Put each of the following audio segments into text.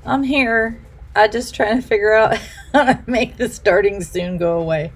I'm here. I'm just trying to figure out how to make the starting soon go away.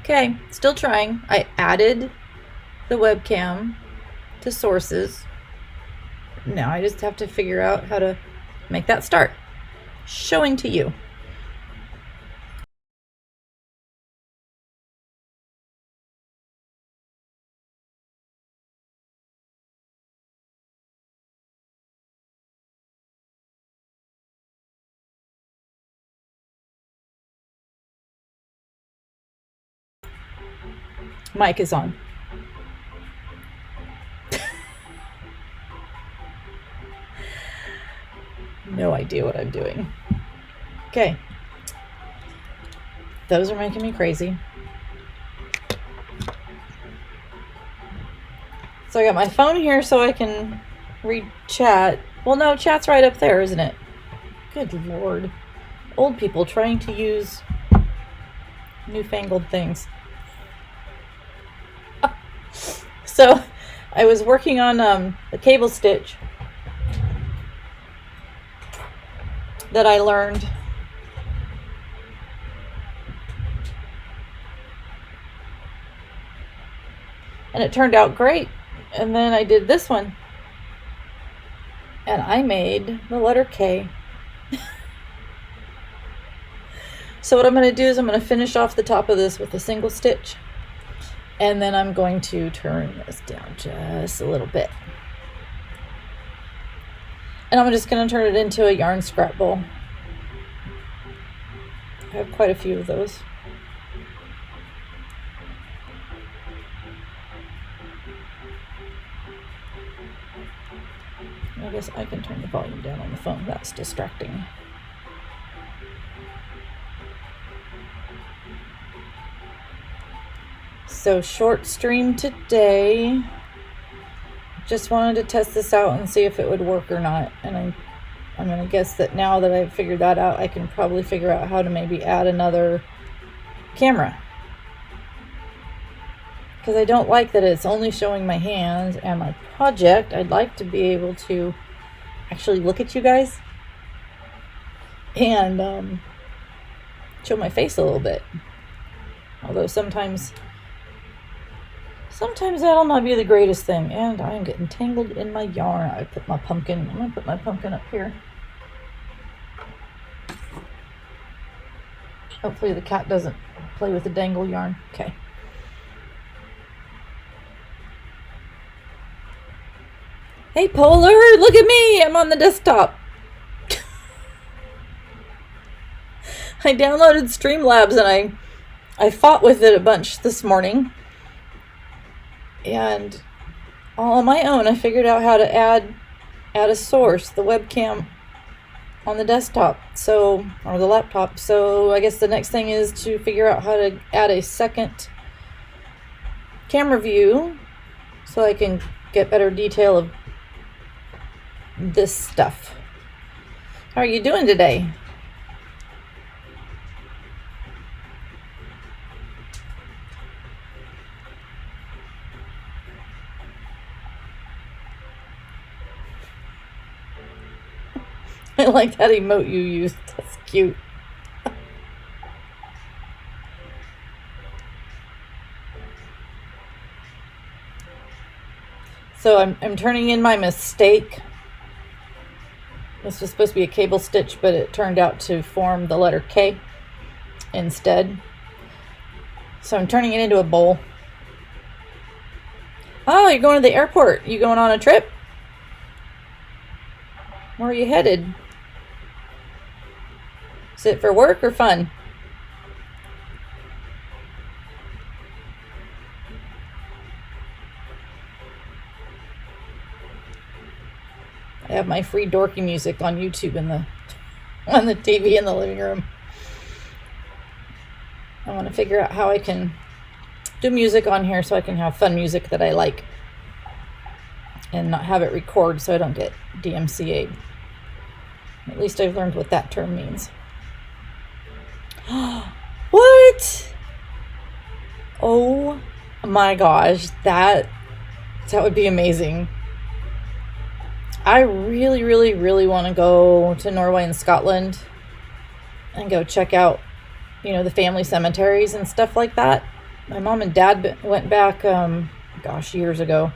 Okay, still trying. I added the webcam to sources. Now I just have to figure out how to make that start. Showing to you. Mic is on. No idea what I'm doing. Okay. Those are making me crazy. So I got my phone here so I can read chat. Well, no, chat's right up there, isn't it? Good Lord. Old people trying to use newfangled things. So I was working on the cable stitch that I learned. And it turned out great. And then I did this one. And I made the letter K. So what I'm going to do is I'm going to finish off the top of this with a single stitch. And then I'm going to turn this down just a little bit. And I'm just going to turn it into a yarn scrap bowl. I have quite a few of those. I guess I can turn the volume down on the phone. That's distracting. So short stream today. Just wanted to test this out and see if it would work or not. And I'm going to guess that now that I've figured that out, I can probably figure out how to maybe add another camera. Because I don't like that it's only showing my hands and my project. I'd like to be able to actually look at you guys and show my face a little bit. Although sometimes that'll not be the greatest thing. And I'm getting tangled in my yarn. I'm going to put my pumpkin up here. Hopefully the cat doesn't play with the dangle yarn. Okay. Hey Polar, look at me! I'm on the desktop. I downloaded Streamlabs and I fought with it a bunch this morning. And all on my own, I figured out how to add a source, the webcam on the desktop, or the laptop. So I guess the next thing is to figure out how to add a second camera view so I can get better detail of this stuff. How are you doing today? I like that emote you used. That's cute. So I'm turning in my mistake. This was supposed to be a cable stitch, but it turned out to form the letter K instead. So I'm turning it into a bowl. Oh, you're going to the airport. You going on a trip? Where are you headed? Is it for work or fun? I have my free dorky music on YouTube on the TV in the living room. I want to figure out how I can do music on here so I can have fun music that I like and not have it record so I don't get DMCA'd. At least I've learned what that term means. What? Oh my gosh, that would be amazing. I really, really, really want to go to Norway and Scotland and go check out, the family cemeteries and stuff like that. My mom and dad went back, years ago.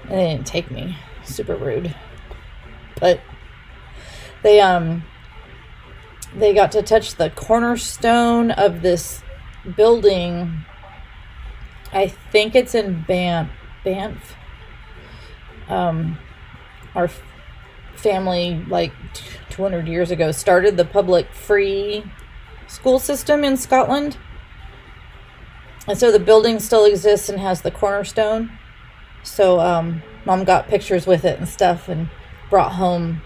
And they didn't take me. Super rude. But they got to touch the cornerstone of this building. I think it's in Banff. Our family, like 200 years ago, started the public free school system in Scotland. And so the building still exists and has the cornerstone. So Mom got pictures with it and stuff and brought home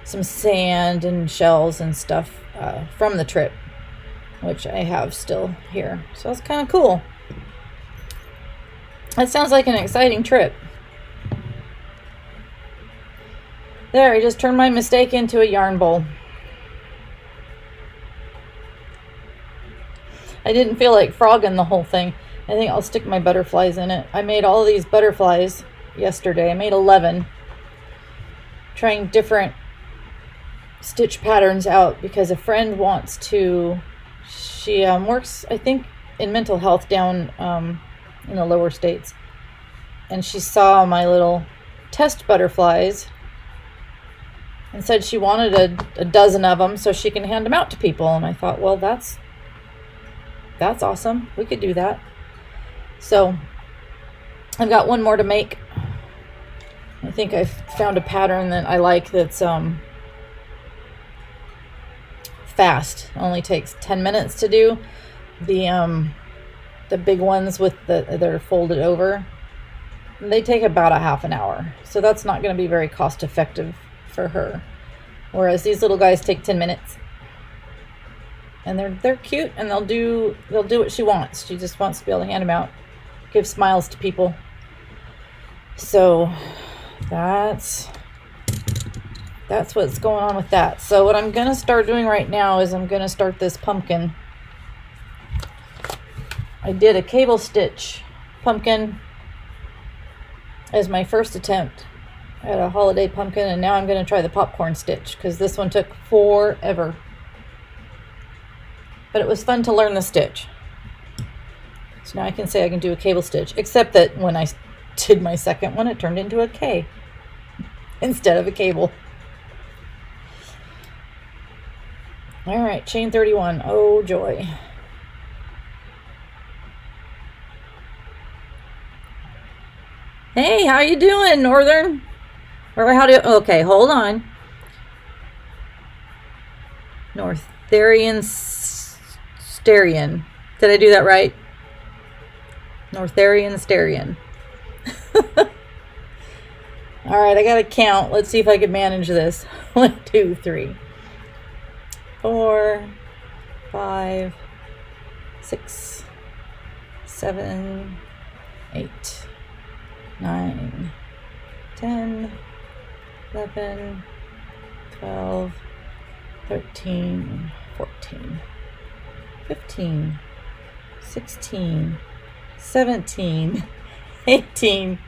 some sand and shells and stuff from the trip, which I have still here. So it's kind of cool. That sounds like an exciting trip. There, I just turned my mistake into a yarn bowl. I didn't feel like frogging the whole thing. I think I'll stick my butterflies in it. I made all of these butterflies yesterday. I made 11. Trying different stitch patterns out because a friend wants to, she works, I think, in mental health down in the lower states. And she saw my little test butterflies and said she wanted a dozen of them so she can hand them out to people. And I thought, well, that's awesome. We could do that. So I've got one more to make. I think I've found a pattern that I like that's fast. It only takes 10 minutes to do. The big ones with they're folded over, they take about a half an hour. So that's not going to be very cost effective for her. Whereas these little guys take 10 minutes. And they're cute, and they'll do what she wants. She just wants to be able to hand them out, give smiles to people. So that's what's going on with that. So what I'm going to start doing right now is I'm going to start this pumpkin. I did a cable stitch pumpkin as my first attempt at a holiday pumpkin, and now I'm going to try the popcorn stitch because this one took forever. But it was fun to learn the stitch. So now I can say I can do a cable stitch, except that when I did my second one, it turned into a K instead of a cable. All right, chain 31. Oh, joy. Hey, how you doing, Northern? Or how do you, okay, hold on. Northarian Starian. Did I do that right? Northarian Starian. All right, I got to count. Let's see if I can manage this. 1, 2, 3, 4, 5, 6, 7, 8, 9, 10, 11, 12, 13, 14, 15, 16, 17, 18,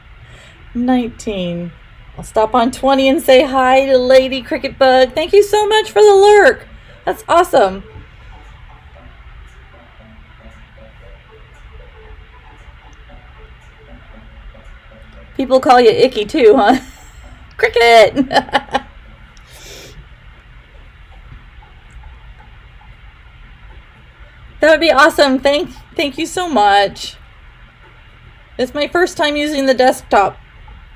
19. I'll stop on 20 and say hi to Lady Cricket Bug. Thank you so much for the lurk. That's awesome. People call you Icky too, huh? Cricket! That would be awesome. Thank you so much. It's my first time using the desktop.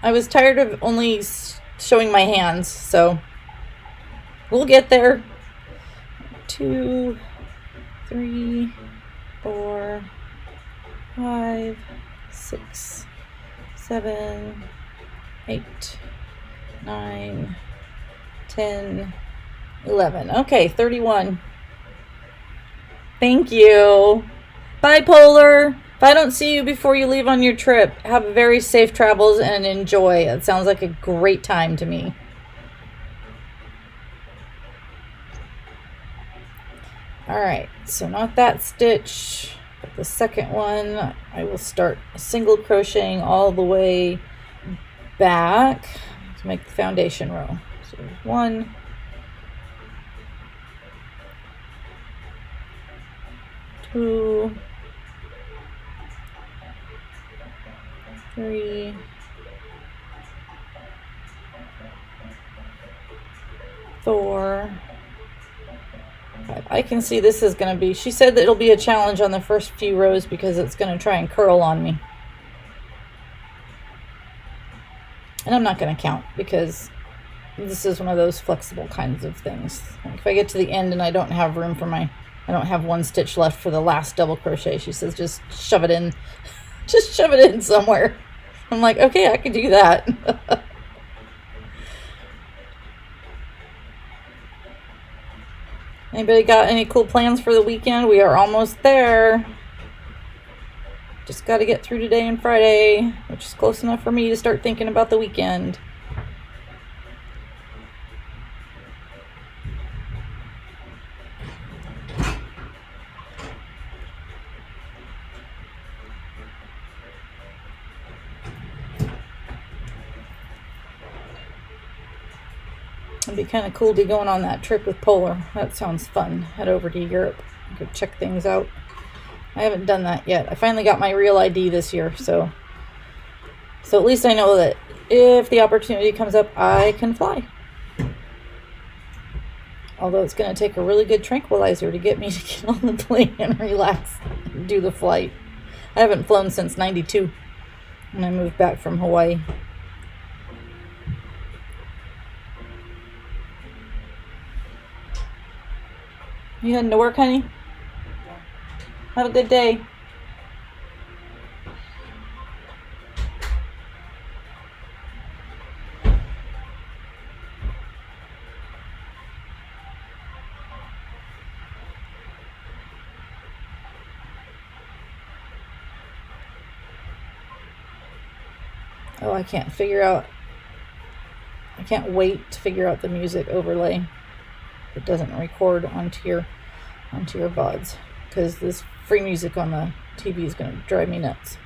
I was tired of only showing my hands, so we'll get there. 2, 3, 4, 5, 6, 7, 8, 9, 10, 11. Okay, 31. Thank you. Bye, Polar. If I don't see you before you leave on your trip, have very safe travels and enjoy. It sounds like a great time to me. All right, so not that stitch, but the second one, I will start single crocheting all the way back to make the foundation row. So 1, 2, 3, 4, 5. I can see this is going to be, she said that it'll be a challenge on the first few rows because it's going to try and curl on me. And I'm not going to count because this is one of those flexible kinds of things. Like if I get to the end and I don't have room for my I don't have one stitch left for the last double crochet. She says, just shove it in. Just shove it in somewhere. I'm like, okay, I can do that. Anybody got any cool plans for the weekend? We are almost there. Just got to get through today and Friday, which is close enough for me to start thinking about the weekend. It'd be kind of cool to be going on that trip with Polar. That sounds fun. Head over to Europe. Go check things out. I haven't done that yet. I finally got my real ID this year, so at least I know that if the opportunity comes up, I can fly. Although it's going to take a really good tranquilizer to get me to get on the plane and relax and do the flight. I haven't flown since '92 when I moved back from Hawaii. You heading to work, honey? Have a good day. Oh, I can't wait to figure out the music overlay. It doesn't record onto your VODs, because this free music on the TV is going to drive me nuts.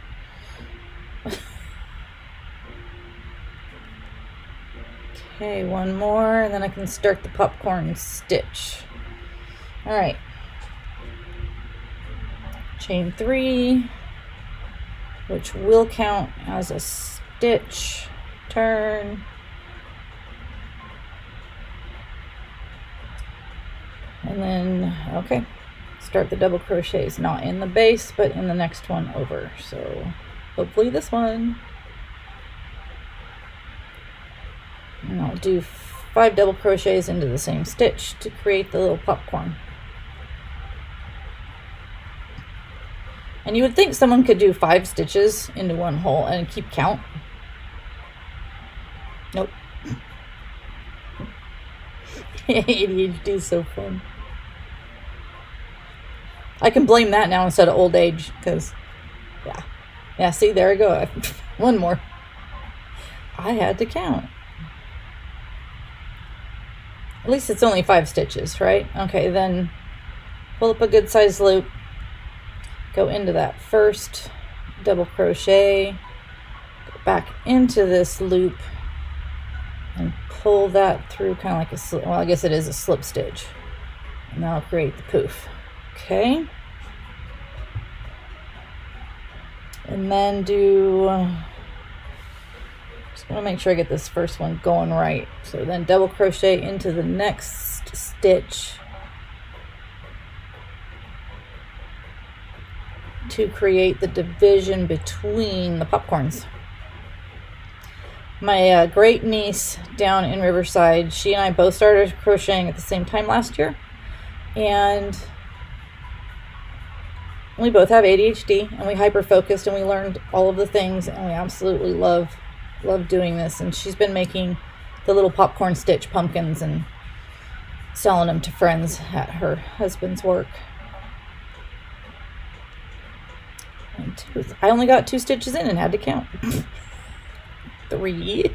Okay, one more, and then I can start the popcorn stitch. All right, chain 3, which will count as a stitch turn. And then, okay, start the double crochets, not in the base, but in the next one over. So hopefully this one. And I'll do 5 double crochets into the same stitch to create the little popcorn. And you would think someone could do 5 stitches into one hole and keep count. Nope. ADHD is so fun. I can blame that now instead of old age, because, yeah, see, there I go. One more. I had to count. At least it's only 5 stitches, right? Okay, then pull up a good size loop, go into that first double crochet, go back into this loop, and pull that through kind of like a slip. Well, I guess it is a slip stitch, and that'll create the poof. Okay, and then just want to make sure I get this first one going right. So then double crochet into the next stitch to create the division between the popcorns. My great niece down in Riverside, she and I both started crocheting at the same time last year, and we both have ADHD, and we hyper-focused, and we learned all of the things, and we absolutely love doing this. And she's been making the little popcorn stitch pumpkins and selling them to friends at her husband's work. And I only got 2 stitches in and had to count. 3,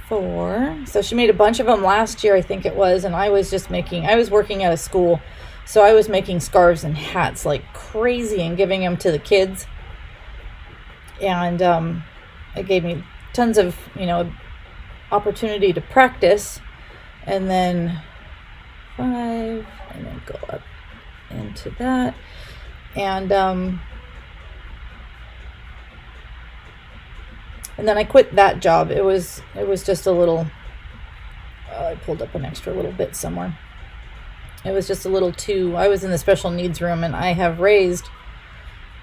4. So she made a bunch of them last year, I think it was, and I was working at a school, so I was making scarves and hats like crazy and giving them to the kids. And it gave me tons of, opportunity to practice. And then 5, and then go up into that. And then I quit that job. It was just a little, I pulled up an extra little bit somewhere. It was just a little too, I was in the special needs room, and I have raised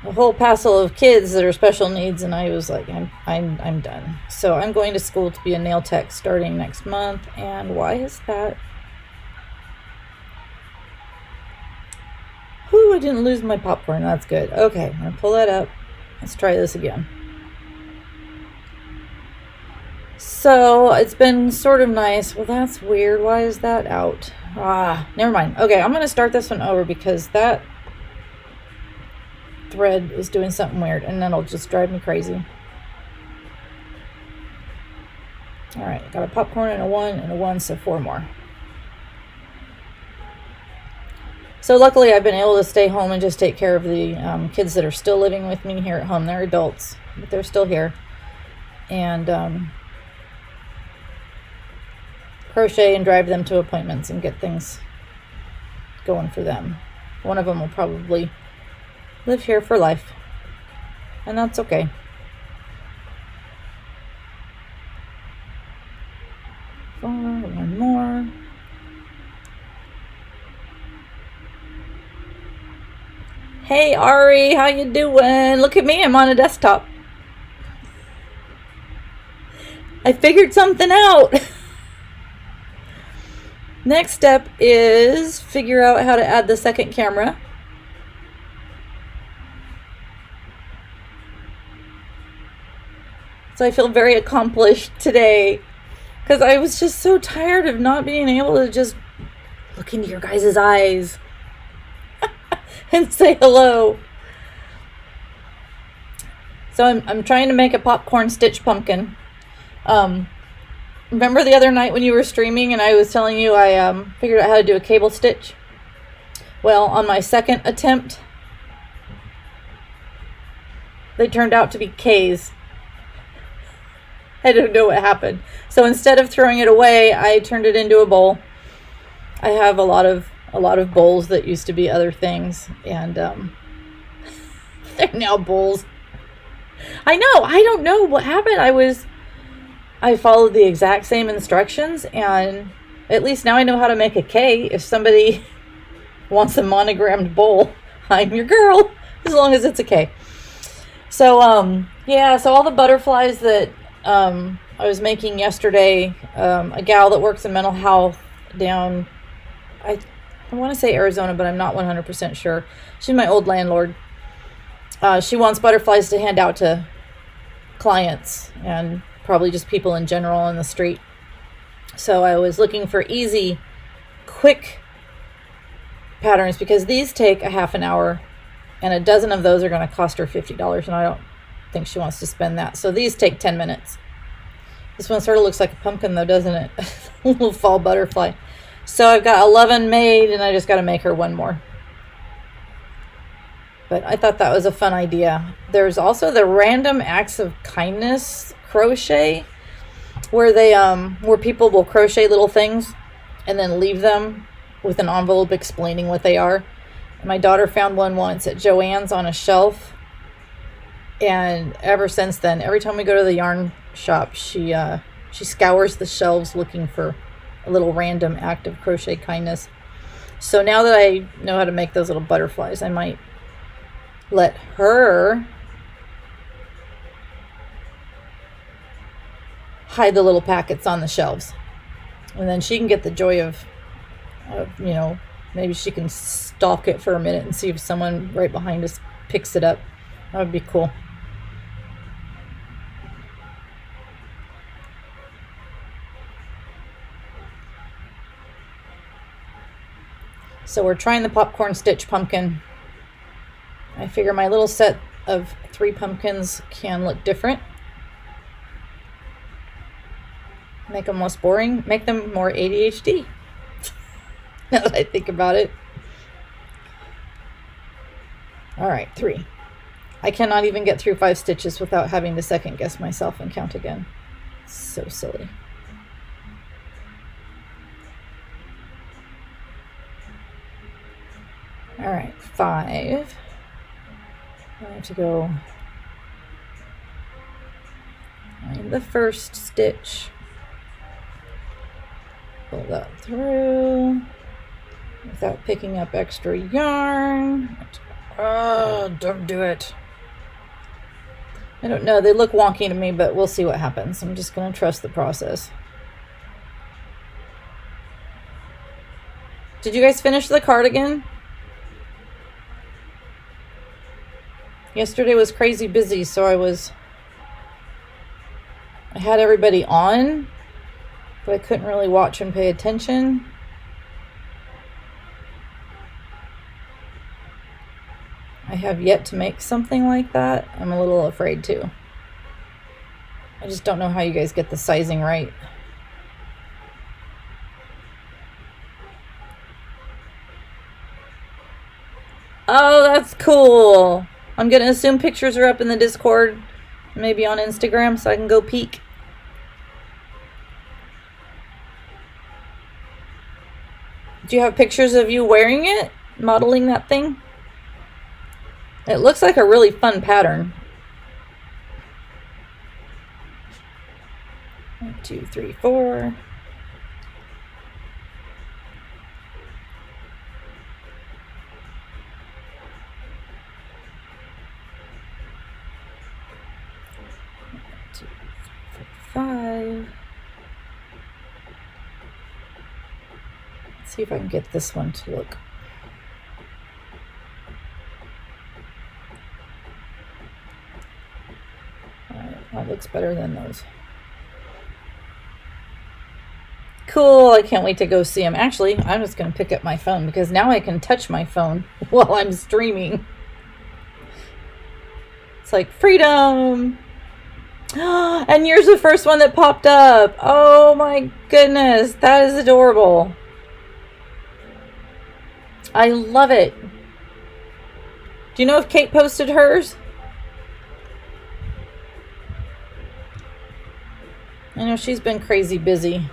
a whole passel of kids that are special needs, and I was like, I'm done. So I'm going to school to be a nail tech starting next month. And why is that? Whew, I didn't lose my popcorn. That's good. Okay, I'm gonna pull that up. Let's try this again. So it's been sort of nice. Well, that's weird. Why is that out? Never mind. Okay, I'm gonna start this one over because that thread is doing something weird, and then it'll just drive me crazy. All right, got a popcorn and a 1 and a 1, so 4 more. So luckily I've been able to stay home and just take care of the kids that are still living with me here at home. They're adults, but they're still here. And crochet and drive them to appointments and get things going for them. One of them will probably live here for life, and that's okay. One more. Hey Ari, how you doing? Look at me, I'm on a desktop. I figured something out. Next step is figure out how to add the second camera. So I feel very accomplished today because I was just so tired of not being able to just look into your guys' eyes and say hello. So I'm trying to make a popcorn stitch pumpkin. Remember the other night when you were streaming and I was telling you I figured out how to do a cable stitch? Well, on my second attempt, they turned out to be K's. I don't know what happened. So instead of throwing it away, I turned it into a bowl. I have a lot of bowls that used to be other things, and they're now bowls. I know. I don't know what happened. I followed the exact same instructions, and at least now I know how to make a K. If somebody wants a monogrammed bowl, I'm your girl, as long as it's a K. So yeah. So all the butterflies that I was making yesterday, a gal that works in mental health down, I want to say Arizona, but I'm not 100% sure. She's my old landlord. She wants butterflies to hand out to clients and probably just people in general on the street. So I was looking for easy, quick patterns because these take a half an hour, and a dozen of those are going to cost her $50, and I don't think she wants to spend that. So these take 10 minutes. This one sort of looks like a pumpkin though, doesn't it? A little fall butterfly. So I've got 11 made, and I just got to make her one more. But I thought that was a fun idea. There's also the random acts of kindness crochet, where they where people will crochet little things and then leave them with an envelope explaining what they are. And my daughter found one once at Joann's on a shelf, and ever since then, every time we go to the yarn shop, she scours the shelves looking for a little random act of crochet kindness. So now that I know how to make those little butterflies, I might let her hide the little packets on the shelves, and then she can get the joy of maybe she can stalk it for a minute and see if someone right behind us picks it up. That would be cool. So we're trying the popcorn stitch pumpkin. I figure my little set of 3 pumpkins can look different. Make them less boring. Make them more ADHD. Now that I think about it. All right, 3. I cannot even get through 5 stitches without having to second guess myself and count again. So silly. All right, 5. I have to go find the first stitch. Pull that through without picking up extra yarn. Oh, don't do it. I don't know. They look wonky to me, but we'll see what happens. I'm just going to trust the process. Did you guys finish the cardigan? Yesterday was crazy busy, so I had everybody on, but I couldn't really watch and pay attention. I have yet to make something like that. I'm a little afraid too. I just don't know how you guys get the sizing right. Oh, that's cool. I'm going to assume pictures are up in the Discord, maybe on Instagram, so I can go peek. Do you have pictures of you wearing it, modeling that thing? It looks like a really fun pattern. 1, 2, 3, 4. Five. Let's see if I can get this one to look. That looks better than those. Cool. I can't wait to go see them. Actually, I'm just going to pick up my phone because now I can touch my phone while I'm streaming. It's like freedom. And yours the first one that popped up. Oh my goodness. That is adorable. I love it. Do you know if Kate posted hers? I know she's been crazy busy.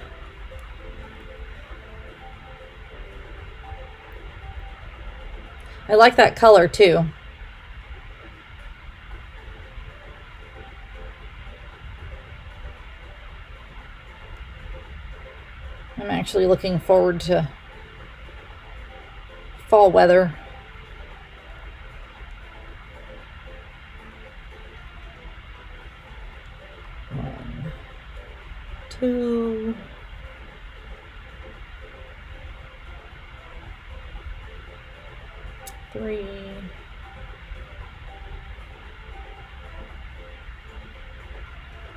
I like that color too. I'm actually looking forward to fall weather. One, two. Three.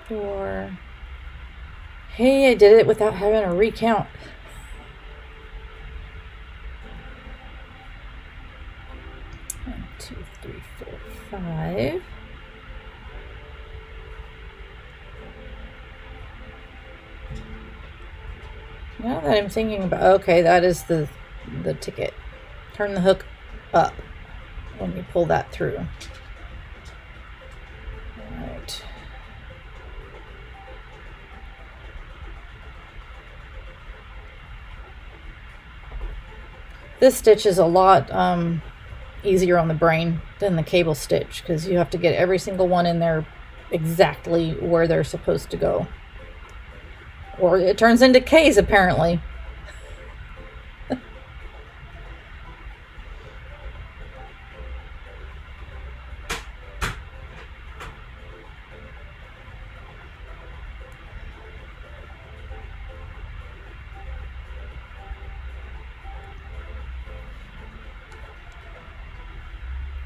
Four. Hey, I did it without having to recount. One, two, three, four, five. Now that I'm thinking about, okay, that is the ticket. Turn the hook up when you pull that through. All right. This stitch is a lot easier on the brain than the cable stitch because you have to get every single one in there exactly where they're supposed to go. Or it turns into K's apparently.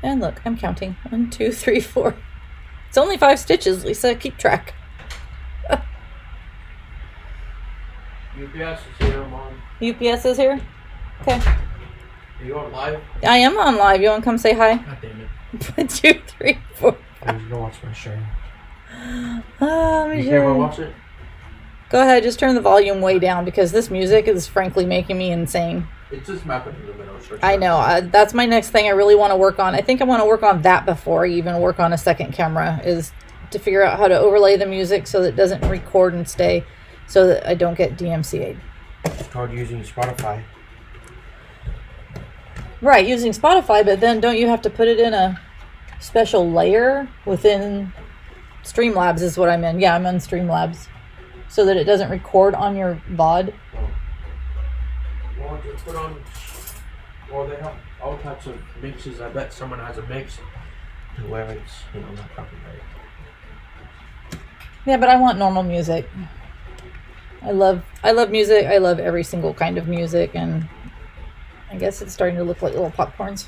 And look, I'm counting. 1, 2, 3, 4. It's only 5 stitches, Lisa. Keep track. UPS is here, Mom. UPS is here? Okay. Are you on live? I am on live. You want to come say hi? God damn it. 1, 2, 3, 4. I was gonna watch my show. You care if I watch it? Go ahead, just turn the volume way down because this music is frankly making me insane. It's just mapping to the middle. I know. That's my next thing I really want to work on. I think I want to work on that before I even work on a second camera, is to figure out how to overlay the music so that it doesn't record and stay, so that I don't get DMCA'd. It's called using Spotify. Right, using Spotify, but then don't you have to put it in a special layer within Streamlabs is what I'm in. Yeah, I'm on Streamlabs. So that it doesn't record on your VOD. Oh. Well, just put on... Well, they have all types of mixes. I bet someone has a mix to where it's, not copyrighted. Yeah, but I want normal music. I love music. I love every single kind of music, and I guess it's starting to look like little popcorns.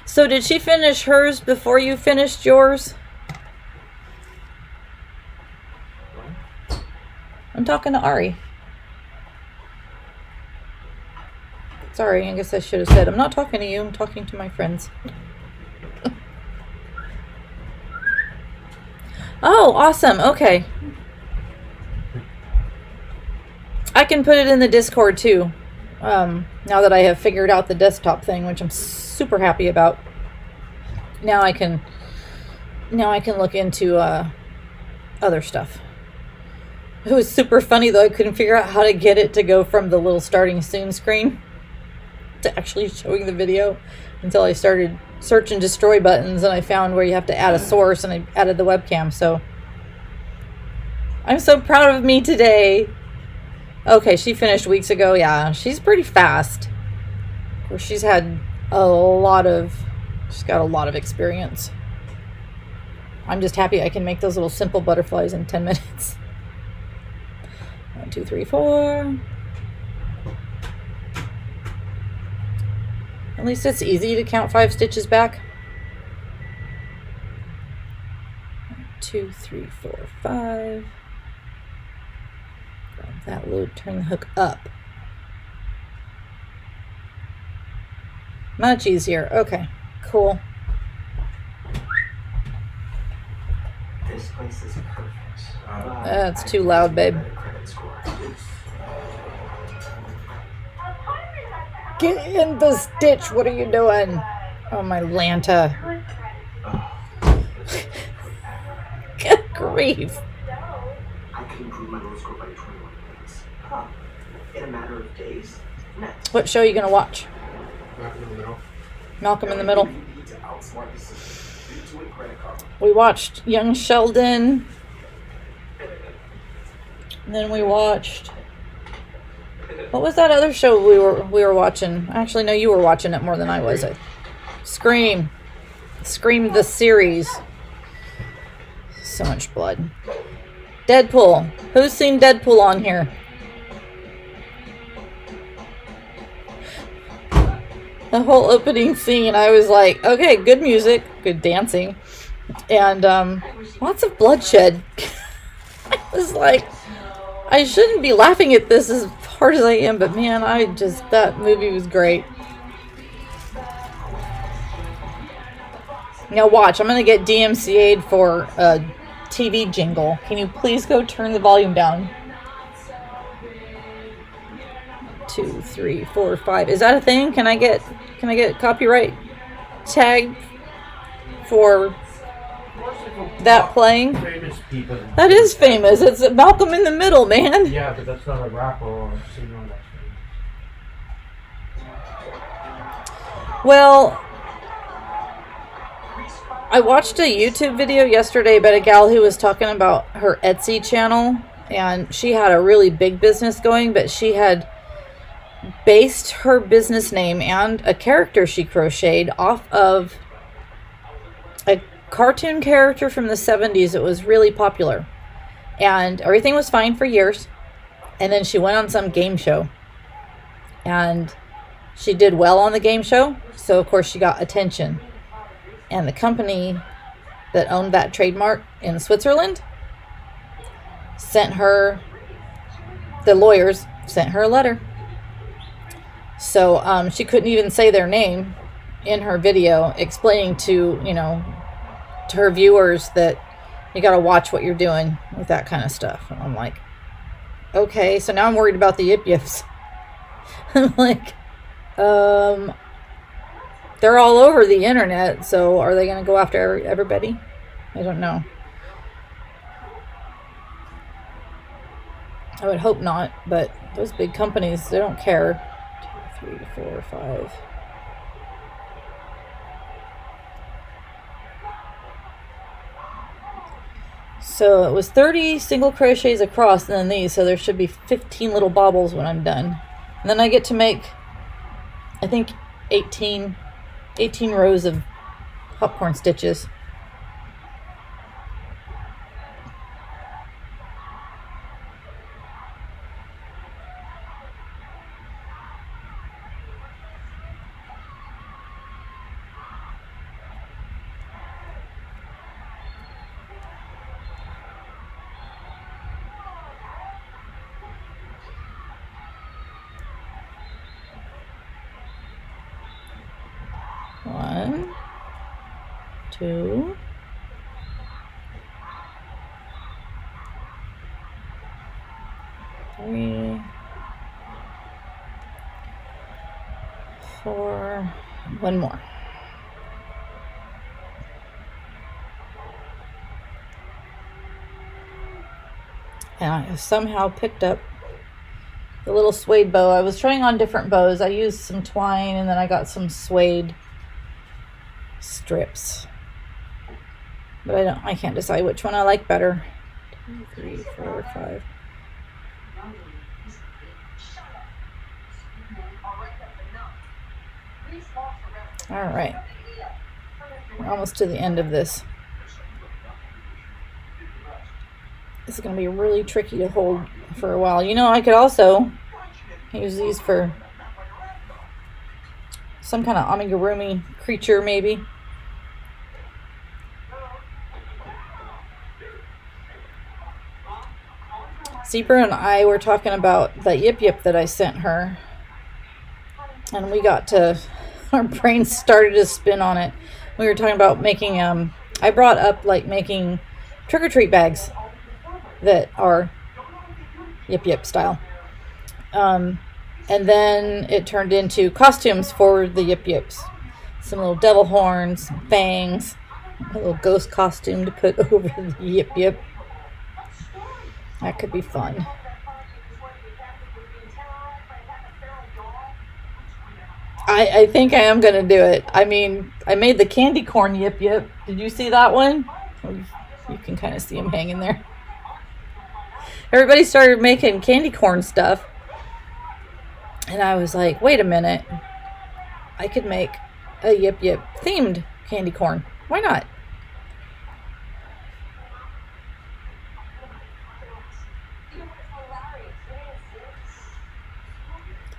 So did she finish hers before you finished yours? I'm talking to Ari. Sorry, I guess I should have said, I'm not talking to you, I'm talking to my friends. Oh, awesome. Okay. I can put it in the Discord too. Now that I have figured out the desktop thing, which I'm super happy about. Now I can look into other stuff. It was super funny though. I couldn't figure out how to get it to go from the little starting soon screen to actually showing the video until I started search and destroy buttons, and I found where you have to add a source, and I added the webcam. So I'm so proud of me today. Okay, she finished weeks ago. Yeah, she's pretty fast. Of course, she's got a lot of experience. I'm just happy I can make those little simple butterflies in 10 minutes. 1, 2, 3, 4. At least it's easy to count 5 stitches back. 1, 2, 3, 4, 5. Grab that loop, turn the hook up. Much easier. Okay, cool. This place is perfect. That's too loud, babe. Get in the stitch. What are you doing? Oh, my Lanta. Good grief. I could improve my road score by 21 points. In a matter of days? Next. What show are you going to watch? Malcolm in the Middle. Malcolm in the Middle. We watched Young Sheldon. And then we watched... What was that other show we were watching? Actually, no, you were watching it more than I was. Scream. Scream the series. So much blood. Deadpool. Who's seen Deadpool on here? The whole opening scene, I was like, okay, good music, good dancing, and lots of bloodshed. I was like, I shouldn't be laughing at this as hard as I am, but man, that movie was great. Now watch, I'm going to get DMCA'd for a TV jingle. Can you please go turn the volume down? 2, 3, 4, 5. Is that a thing? Can I get copyright tagged for that playing? Famous people. That is famous. It's Malcolm in the Middle, man. Yeah, but that's not a rapper or a singer. Well, I watched a YouTube video yesterday about a gal who was talking about her Etsy channel, and she had a really big business going, but she had based her business name and a character she crocheted off of a cartoon character from the 70s. It was really popular, and everything was fine for years, and then she went on some game show, and she did well on the game show, so of course she got attention, and the company that owned that trademark in Switzerland the lawyers sent her a letter. So she couldn't even say their name in her video, explaining to her viewers that you got to watch what you're doing with that kind of stuff. And I'm like, okay, so now I'm worried about the yip yips. I'm like, they're all over the internet, so are they going to go after everybody? I don't know. I would hope not, but those big companies, they don't care. 2, 3, 4, 5. So it was 30 single crochets across and then these, so there should be 15 little bobbles when I'm done. And then I get to make, I think, 18 rows of popcorn stitches. One, two, three, four, one more. And I somehow picked up the little suede bow. I was trying on different bows. I used some twine and then I got some suede strips. But I can't decide which one I like better. 2, 3, 4, 5. All right. We're almost to the end of this. This is going to be really tricky to hold for a while. You know, I could also use these for some kind of amigurumi creature, maybe. Zebra and I were talking about the Yip Yip that I sent her. And we got to, our brains started to spin on it. We were talking about making, I brought up like making trick-or-treat bags that are Yip Yip style. And then it turned into costumes for the Yip Yips. Some little devil horns, some fangs, a little ghost costume to put over the Yip Yip. That could be fun. I think I am going to do it. I mean, I made the candy corn Yip Yip. Did you see that one? You can kind of see him hanging there. Everybody started making candy corn stuff. And I was like, wait a minute. I could make a Yip Yip themed candy corn. Why not?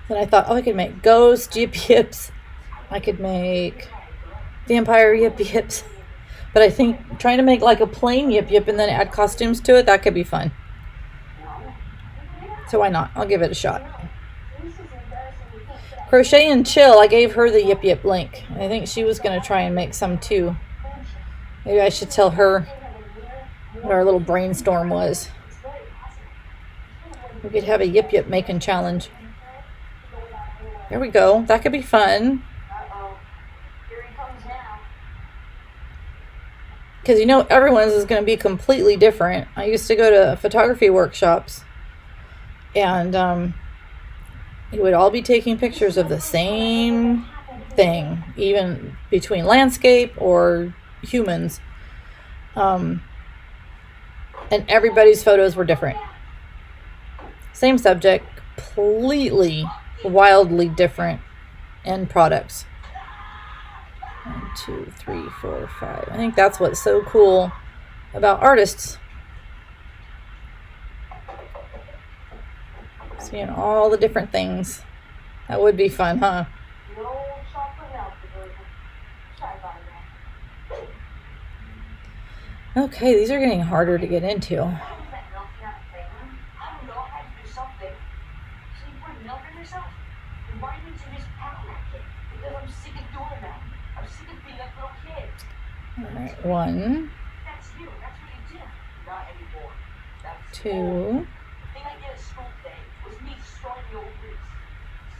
Then I thought, oh, I could make ghost Yip Yips. I could make vampire Yip Yips. But I think trying to make like a plain Yip Yip and then add costumes to it, that could be fun. So why not? I'll give it a shot. Crochet and Chill, I gave her the Yip Yip link. I think she was going to try and make some too. Maybe I should tell her what our little brainstorm was. We could have a Yip Yip making challenge. There we go. That could be fun. Because you know, everyone's is going to be completely different. I used to go to photography workshops. And you would all be taking pictures of the same thing, even between landscape or humans. And everybody's photos were different. Same subject, completely, wildly different end products. 1, 2, 3, 4, 5. I think that's what's so cool about artists. Seeing all the different things. That would be fun, huh? Okay, these are getting harder to get into. Alright, 1, 2,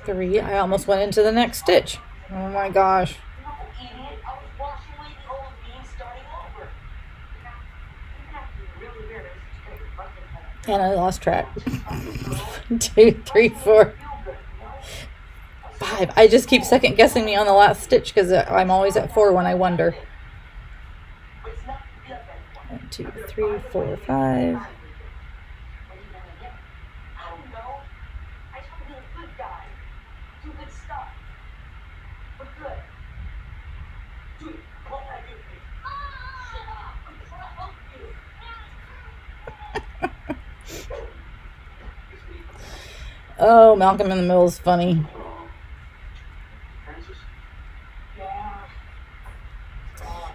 3. I almost went into the next stitch. Oh my gosh. And I lost track. 1, 2, 3, 4, 5. I just keep second guessing me on the last stitch because I'm always at 4 when I wonder. 1, 2, 3, 4, 5. Oh, Malcolm in the Middle is funny.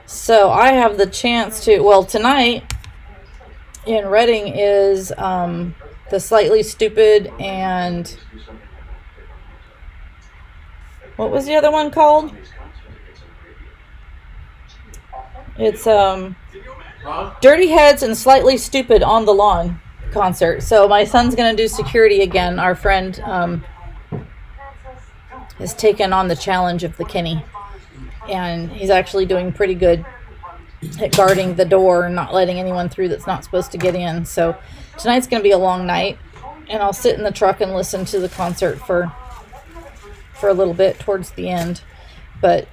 So I have the chance to, well, tonight in Reading is The Slightly Stupid and what was the other one called? It's Dirty Heads and Slightly Stupid on the Lawn concert. So my son's going to do security again. Our friend has taken on the challenge of the Kenny. And he's actually doing pretty good at guarding the door and not letting anyone through that's not supposed to get in. So tonight's going to be a long night. And I'll sit in the truck and listen to the concert for a little bit towards the end. But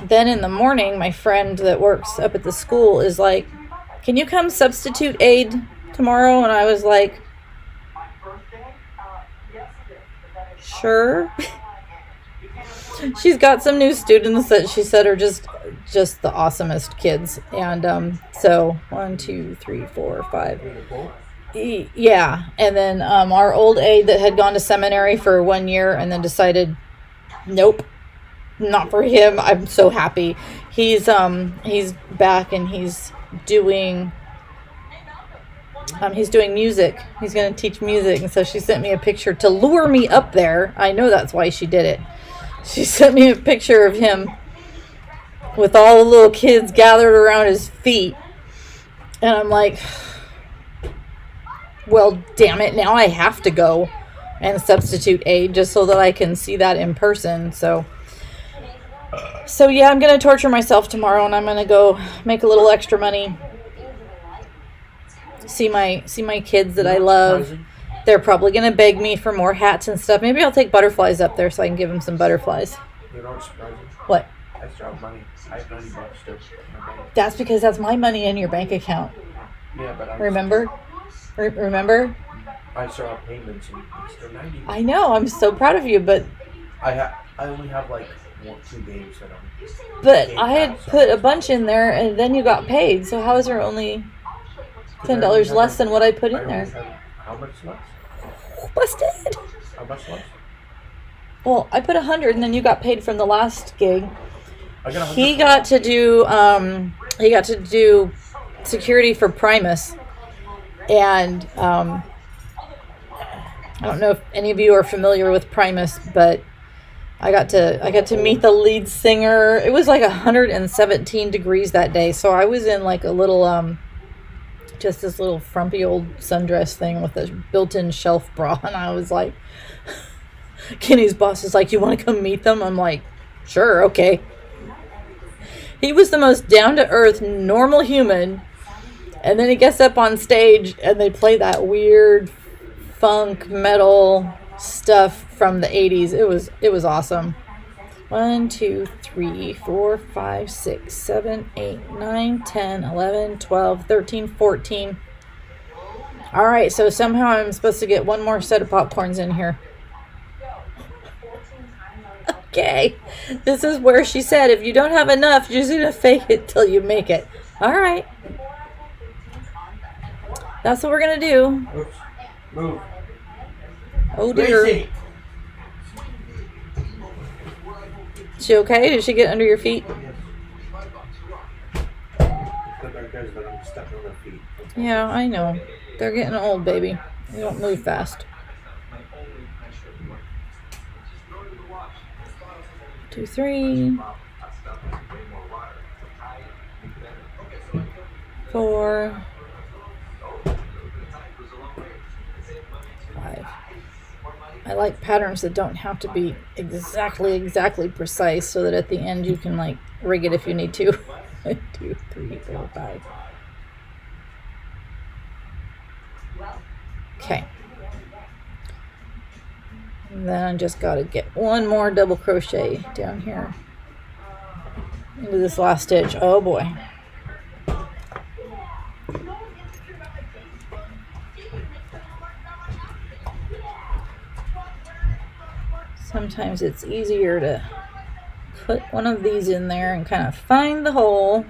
then in the morning, my friend that works up at the school is like, can you come substitute aid tomorrow? And I was like, sure. She's got some new students that she said are just the awesomest kids. And so 1, 2, 3, 4, 5. Yeah. And then our old aide that had gone to seminary for 1 year and then decided, nope, not for him. I'm so happy. He's back and he's doing music. He's going to teach music. And so she sent me a picture to lure me up there. I know that's why she did it. She sent me a picture of him with all the little kids gathered around his feet. And I'm like, well, damn it. Now I have to go and substitute aid just so that I can see that in person. So yeah, I'm going to torture myself tomorrow and I'm going to go make a little extra money. See my kids that I love. They're probably going to beg me for more hats and stuff. Maybe I'll take butterflies up there so I can give them some butterflies. You know what's surprising? What? I still have money. I have $90 still in my bank. That's because that's my money in your bank account. Yeah, but Remember? Remember? I still have payments and it's still 90. I know. I'm so proud of you, but I only have like 2 games that I'm. But I had put a bunch in there, and then you got paid. So how is there only $10 less than what I put in there? How much less? Busted. How much less? Well, I put 100, and then you got paid from the last gig. I got 100. He got to do security for Primus, and I don't know if any of you are familiar with Primus, but I got to meet the lead singer. It was like 117 degrees that day, so I was in like a little just this little frumpy old sundress thing with a built-in shelf bra, and I was like, Kenny's boss is like, you want to come meet them? I'm like, sure, okay. He was the most down-to-earth, normal human, and then he gets up on stage and they play that weird funk metal stuff from the 80s. It was awesome. 1, 2, 3, 4, 5, 6, 7, 8, 9, 10, 11, 12, 13, 14. All right, so somehow I'm supposed to get one more set of popcorns in here. Okay, this is where she said, if you don't have enough, you're just going to fake it till you make it. All right. That's what we're going to do. Oops. Move. Oh, dear. Gracie. She okay? Did she get under your feet? Yeah, I know. They're getting old, baby. They don't move fast. 2, 3, 4, 5. I like patterns that don't have to be exactly precise, so that at the end you can like rig it if you need to. 2, 3, 4, 5. Okay. And then I just got to get one more double crochet down here into this last stitch. Oh boy. Sometimes it's easier to put one of these in there and kind of find the hole.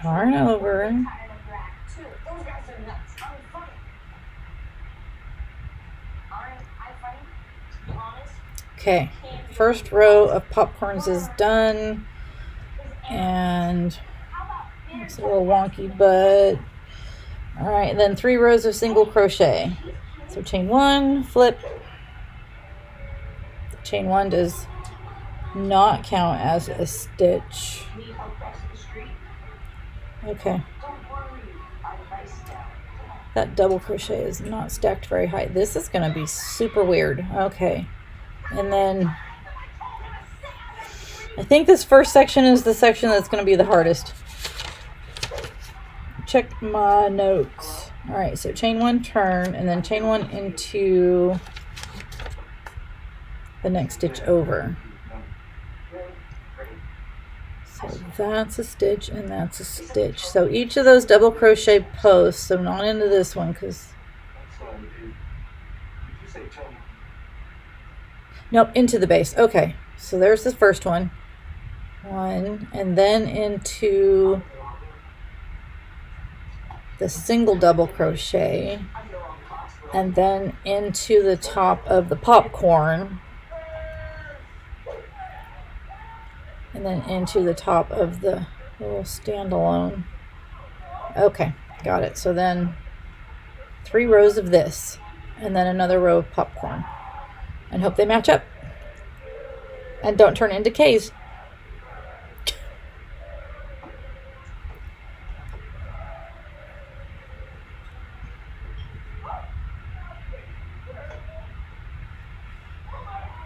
Yarn over. Okay, first row of popcorns is done, and it's a little wonky, but all right. And then 3 rows of single crochet. So chain 1, flip. Chain 1 does not count as a stitch. Okay. That double crochet is not stacked very high. This is going to be super weird. Okay. And then I think this first section is the section that's going to be the hardest. Check my notes. All right, so chain 1, turn, and then chain 1 into the next stitch over. So that's a stitch and that's a stitch. So each of those double crochet posts, so not into this one because nope, into the base. Okay, so there's the first one. 1, and then into the single double crochet, and then into the top of the popcorn, and then into the top of the little standalone. Okay, got it. So then 3 rows of this, and then another row of popcorn, and hope they match up and don't turn into K's.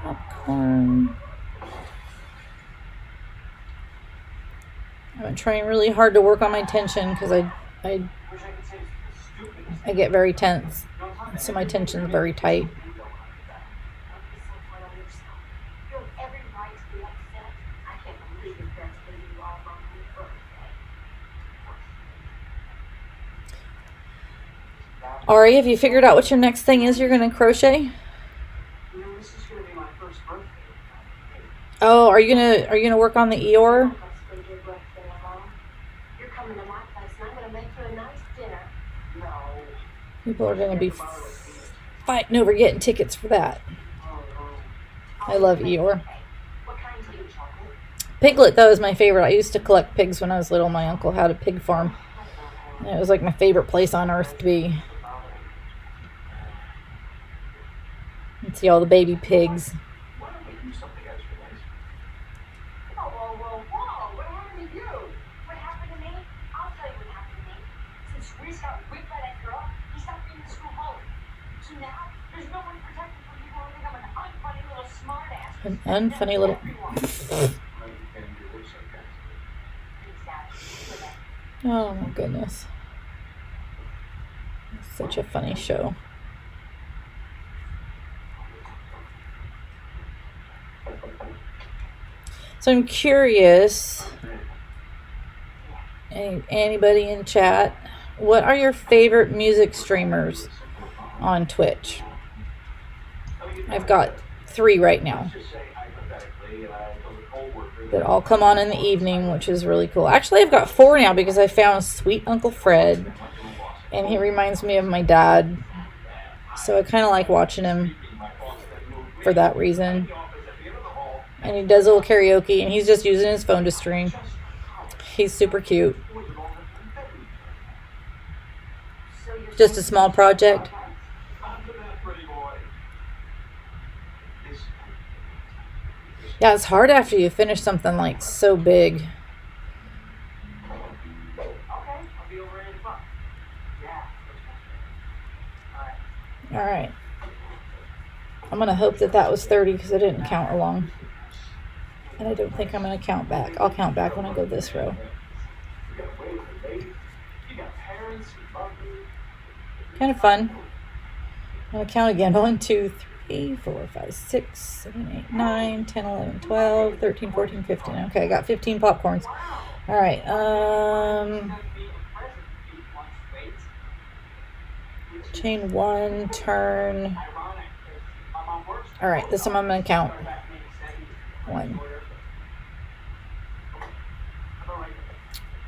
Popcorn. I'm trying really hard to work on my tension because I get very tense, so my tension is very tight. Ari, have you figured out what your next thing is you're going to crochet? Oh, are you gonna work on the Eeyore? People are gonna be fighting over getting tickets for that. I love Eeyore. Piglet, though, is my favorite. I used to collect pigs when I was little. My uncle had a pig farm. And it was like my favorite place on earth to be. And see all the baby pigs. An unfunny little... Oh my goodness. It's such a funny show. So I'm curious, anybody in chat, what are your favorite music streamers on Twitch? I've got 3 right now that all come on in the evening, which is really cool. Actually, I've got 4 now because I found Sweet Uncle Fred, and he reminds me of my dad. So I kind of like watching him for that reason. And he does a little karaoke, and he's just using his phone to stream. He's super cute. Just a small project. Yeah, it's hard after you finish something like so big. All right. I'm going to hope that that was 30 because I didn't count along. And I don't think I'm going to count back. I'll count back when I go this row. Kind of fun. I'm going to count again. 1, 2, 3, 4, 5, 6, 7, 8, 9, 10, 11, 12, 13, 14, 15. Okay, I got 15 popcorns. All right. Chain 1, turn. All right, this time I'm going to count. 1,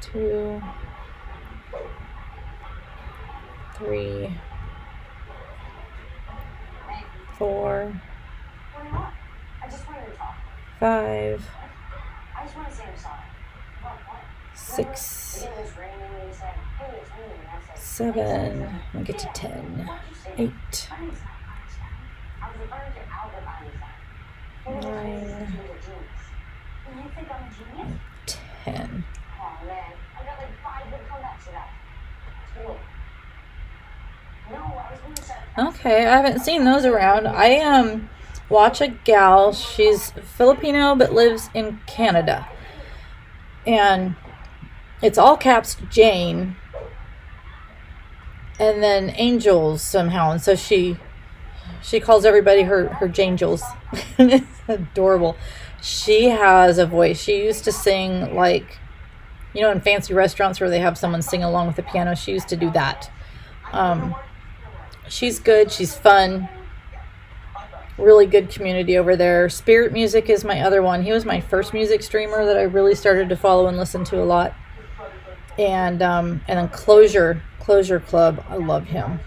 2, 3, 4, 5, 6, 7. I'll get to 10. 8, 9, 10. Okay, I haven't seen those around. I watch a gal. She's Filipino but lives in Canada. And it's all caps Jane. And then Angels somehow. And so she calls everybody her Jangels. And it's adorable. She has a voice. She used to sing like, in fancy restaurants where they have someone sing along with the piano. She used to do that. She's good. She's fun. Really good community over there. Spirit Music is my other one. He was my first music streamer that I really started to follow and listen to a lot. And then Closure Club. I love him.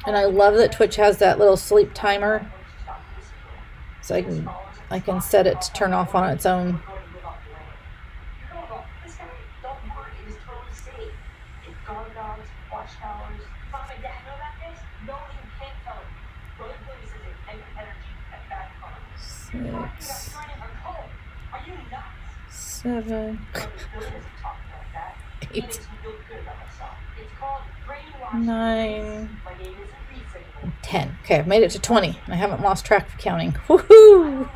And I love that Twitch has that little sleep timer. So I can set it to turn off on its own. Six, 7, 8, 9, 10. Okay, I've made it to 20. I haven't lost track of counting. Woohoo!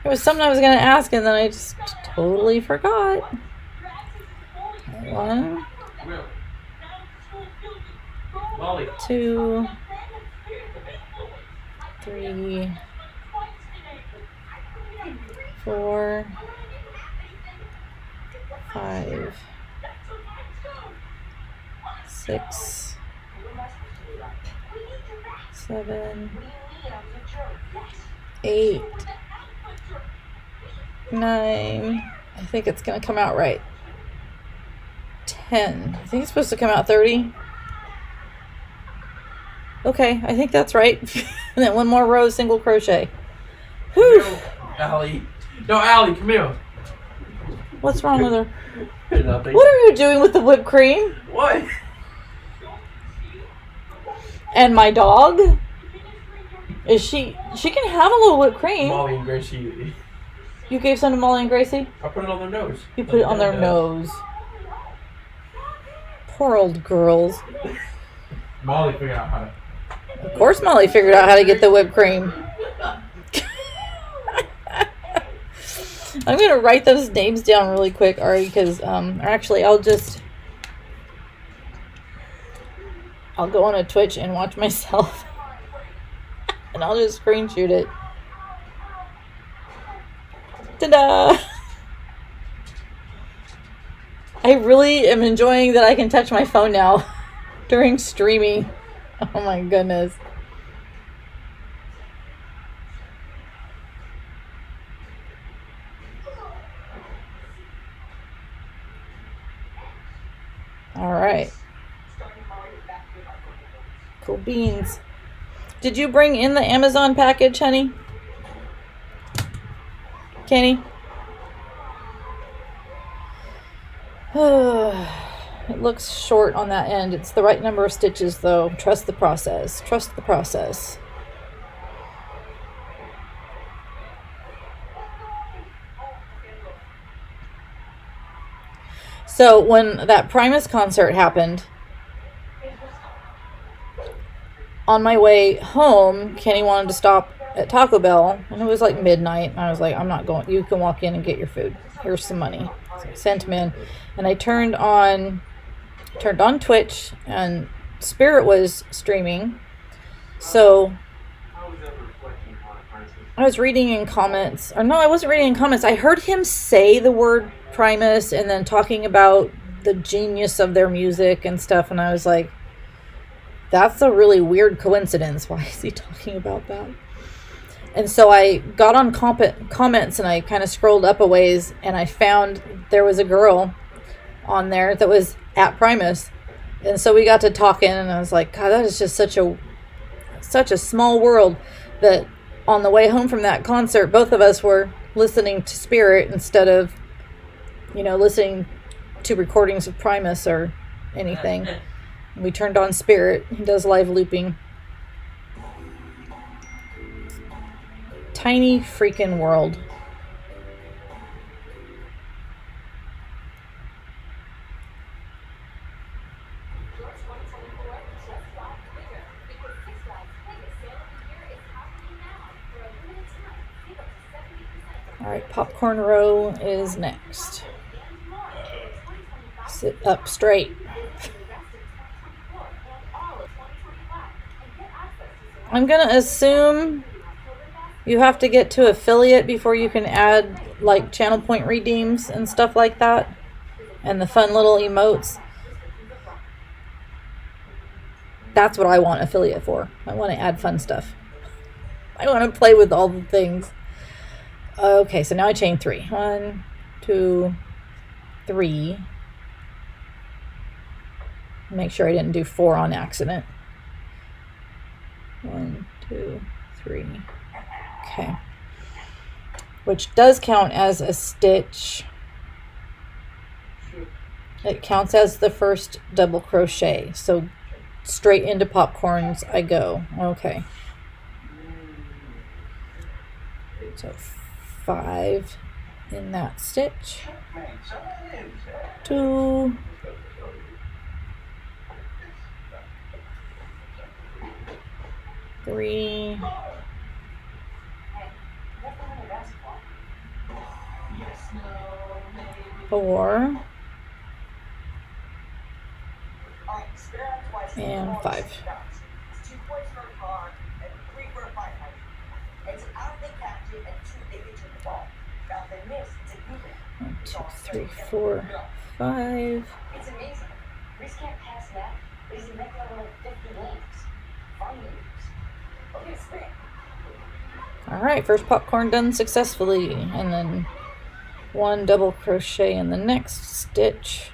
There was something I was going to ask and then I just totally forgot. 1, 2, 3, 4, 5, 6, 7, 8, 9. I think it's going to come out right. 10. I think it's supposed to come out 30. Okay, I think that's right. And then one more row of single crochet. Whew. No, Allie. No, Allie, come here. What's wrong with her? Nothing. What are you doing with the whipped cream? What? And my dog? She can have a little whipped cream. Molly and Gracie. You gave some to Molly and Gracie? I put it on their nose. You put it on their nose. Poor old girls. Molly figured out how to. Of course Molly figured out how to get the whipped cream. I'm going to write those names down really quick, Ari, because, actually, I'll go on a Twitch and watch myself. And I'll just screenshot it. Ta-da! I really am enjoying that I can touch my phone now during streaming. Oh my goodness. All right. Cool beans. Did you bring in the Amazon package, honey? Kenny? It looks short on that end. It's the right number of stitches, though. Trust the process. Trust the process. So when that Primus concert happened, on my way home, Kenny wanted to stop at Taco Bell, and it was like midnight, and I was like, I'm not going. You can walk in and get your food. Here's some money. So I sent him in, and I turned on Twitch, and Spirit was streaming. So I was reading in comments, or no, I wasn't reading in comments. I heard him say the word Primus and then talking about the genius of their music and stuff. And I was like, that's a really weird coincidence. Why is he talking about that? And so I got on comments and I kind of scrolled up a ways and I found there was a girl on there that was at Primus. And so we got to talking and I was like, God, that is just such a small world that on the way home from that concert, both of us were listening to Spirit instead of, listening to recordings of Primus or anything. We turned on Spirit. He does live looping. Tiny freaking world. All right, popcorn row is next. Sit up straight. I'm going to assume you have to get to affiliate before you can add like channel point redeems and stuff like that. And the fun little emotes. That's what I want affiliate for. I want to add fun stuff. I want to play with all the things. Okay, so now I chain 3. 1, 2, 3. Make sure I didn't do 4 on accident. 1, 2, 3. Okay. Which does count as a stitch. It counts as the first double crochet. So straight into popcorns I go. Okay. So 5 in that stitch. 2. 3. 4. And 5. 1, 2, 3, 4, 5. It's amazing. Reese can't pass that. He's in next level like 50 games. Fun games. Okay, spring. Alright, first popcorn done successfully. And then 1 double crochet in the next stitch.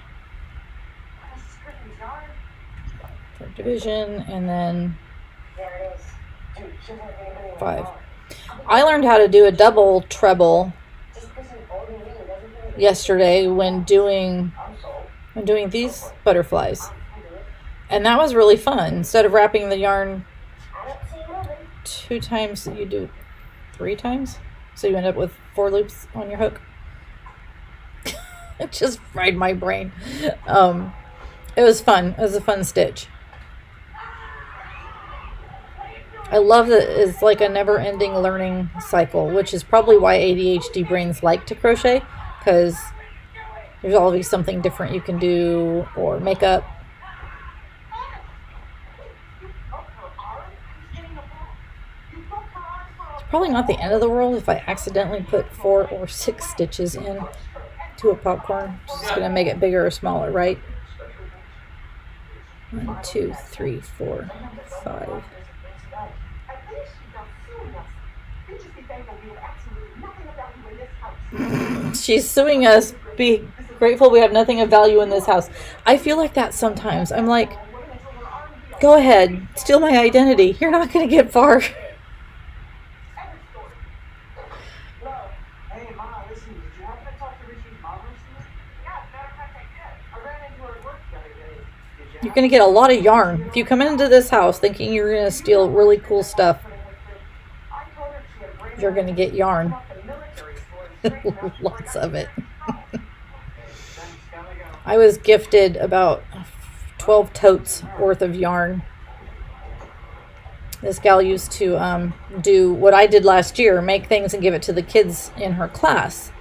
Third division, and then 5. I learned how to do a double treble yesterday when doing these butterflies, and that was really fun. Instead of wrapping the yarn 2 times, you do 3 times, so you end up with 4 loops on your hook. It just fried my brain. It was fun. It was a fun stitch. I love that it's like a never-ending learning cycle, which is probably why ADHD brains like to crochet, because there's always something different you can do or make up. It's probably not the end of the world if I accidentally put 4 or 6 stitches in to a popcorn. It's just going to make it bigger or smaller, right? 1, 2, 3, 4, 5. She's suing us. Be grateful we have nothing of value in this house. I feel like that sometimes. I'm like, go ahead, steal my identity. You're not going to get far. You're going to get a lot of yarn. If you come into this house thinking you're going to steal really cool stuff, you're going to get yarn. Lots of it. I was gifted about 12 totes worth of yarn. This gal used to do what I did last year, make things and give it to the kids in her class.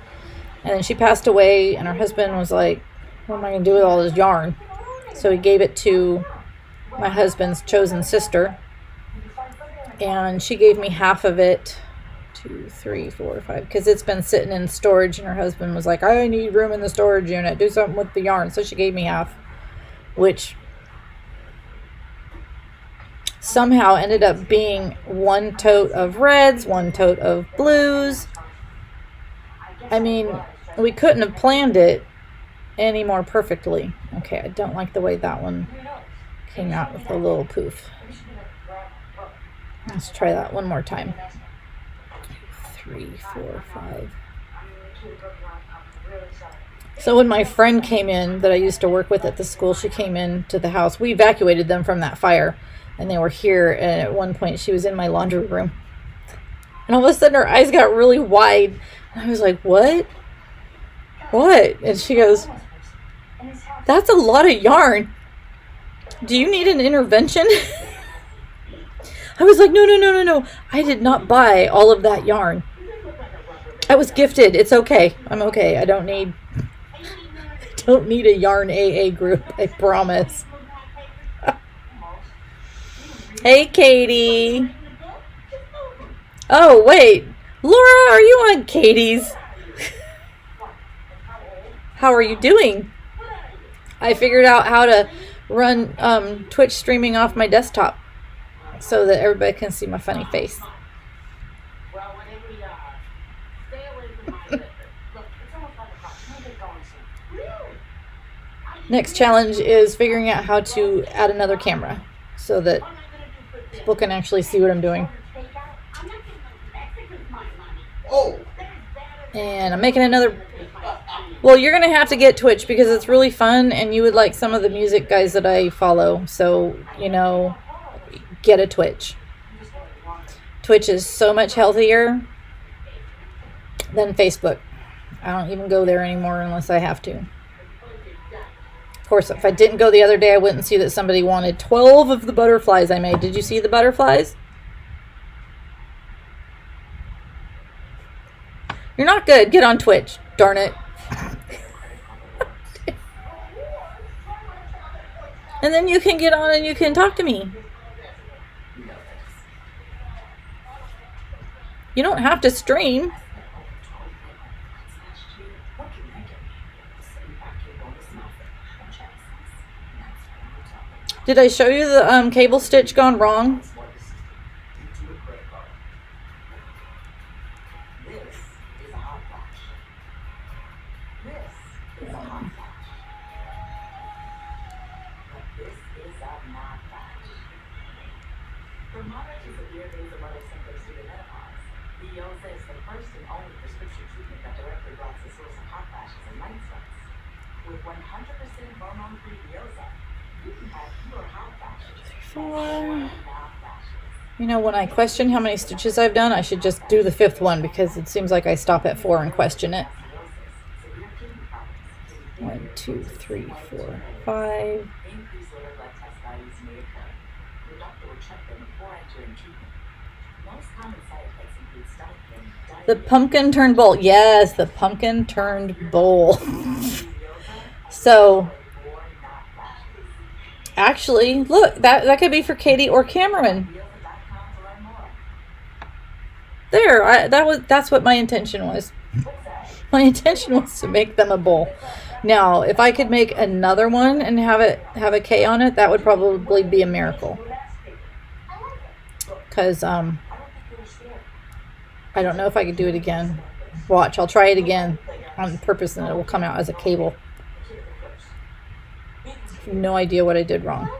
And then she passed away, and her husband was like, what am I going to do with all this yarn? So he gave it to my husband's chosen sister, and she gave me half of it 2, 3, 4, 5. Because it's been sitting in storage, and her husband was like, I need room in the storage unit. Do something with the yarn. So she gave me half, which somehow ended up being 1 tote of reds, 1 tote of blues. I mean, we couldn't have planned it any more perfectly. Okay, I don't like the way that one came out with a little poof. Let's try that one more time. 3, 4, 5. So when my friend came in that I used to work with at the school, she came in to the house. We evacuated them from that fire, and they were here. And at one point, she was in my laundry room, and all of a sudden, her eyes got really wide. And I was like, "What? What?" And she goes, "That's a lot of yarn. Do you need an intervention?" I was like, no. I did not buy all of that yarn. I was gifted. It's okay. I'm okay. I don't need a yarn AA group. I promise. Hey, Katie. Oh, wait. Laura, are you on Katie's? How are you doing? I figured out how to run Twitch streaming off my desktop so that everybody can see my funny face. Next challenge is figuring out how to add another camera so that people can actually see what I'm doing. Oh! And I'm making another... Well, you're going to have to get Twitch because it's really fun and you would like some of the music guys that I follow. So, you know, get a Twitch. Twitch is so much healthier than Facebook. I don't even go there anymore unless I have to. Of course, if I didn't go the other day, I wouldn't see that somebody wanted 12 of the butterflies I made. Did you see the butterflies? You're not good. Get on Twitch. Darn it. And then you can get on and you can talk to me. You don't have to stream. Did I show you the cable stitch gone wrong? You know, when I question how many stitches I've done, I should just do the 5th one because it seems like I stop at 4 and question it. 1, 2, 3, 4, 5. The pumpkin turned bowl. Yes, the pumpkin turned bowl. So, actually, look, that could be for Katie or Cameron. There, that's what my intention was. My intention was to make them a bowl. Now, if I could make another one and have a K on it, that would probably be a miracle. Because I don't know if I could do it again. Watch, I'll try it again on purpose and it will come out as a cable. I have no idea what I did wrong.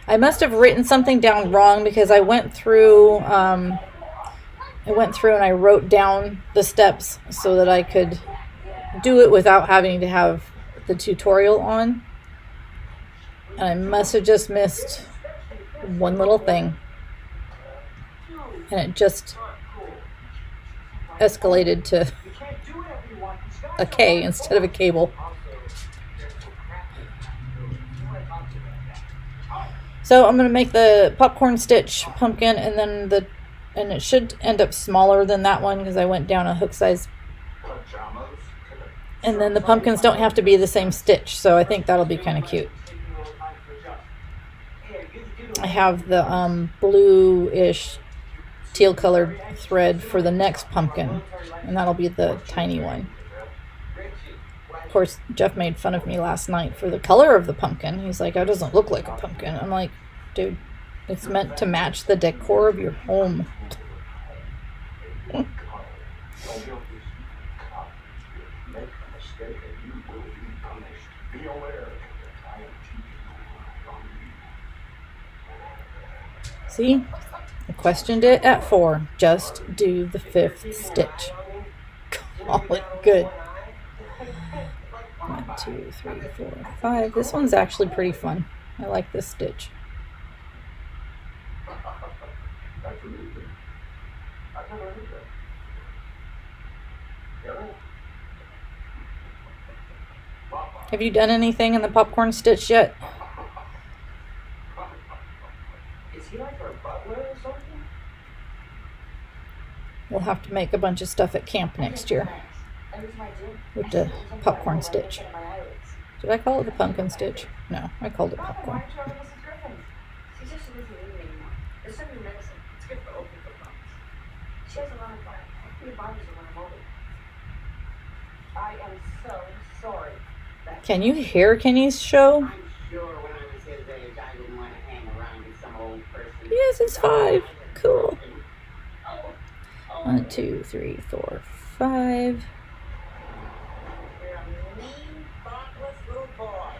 I must have written something down wrong because I went through and I wrote down the steps so that I could do it without having to have the tutorial on. And I must have just missed one little thing. And it just escalated to a K instead of a cable. So I'm going to make the popcorn stitch pumpkin and then and it should end up smaller than that one because I went down a hook size. And then the pumpkins don't have to be the same stitch, so I think that'll be kind of cute. I have the blue-ish teal colored thread for the next pumpkin, and that'll be the tiny one. Of course, Jeff made fun of me last night for the color of the pumpkin. He's like, "It doesn't look like a pumpkin." I'm like, dude, it's meant to match the decor of your home. See? I questioned it at 4. Just do the 5th stitch. Call it good. 1, 2, 3, 4, 5. This one's actually pretty fun. I like this stitch. Have you done anything in the popcorn stitch yet? Is he like our butler or something? We'll have to make a bunch of stuff at camp next year with the popcorn stitch. Did I call it the pumpkin stitch? No, I called it popcorn. She says she doesn't need it anymore. There's some new medicine. It's good for open foot problems. She has a lot of fun. Your bothers her when I'm over. I am so sorry. Can you hear Kenny's show? I'm sure when I was his age, I wouldn't want to hang around with some old person. Yes, it's 5. Cool. 1, 2, 3, 4, 5. You're a mean, thoughtless little boy,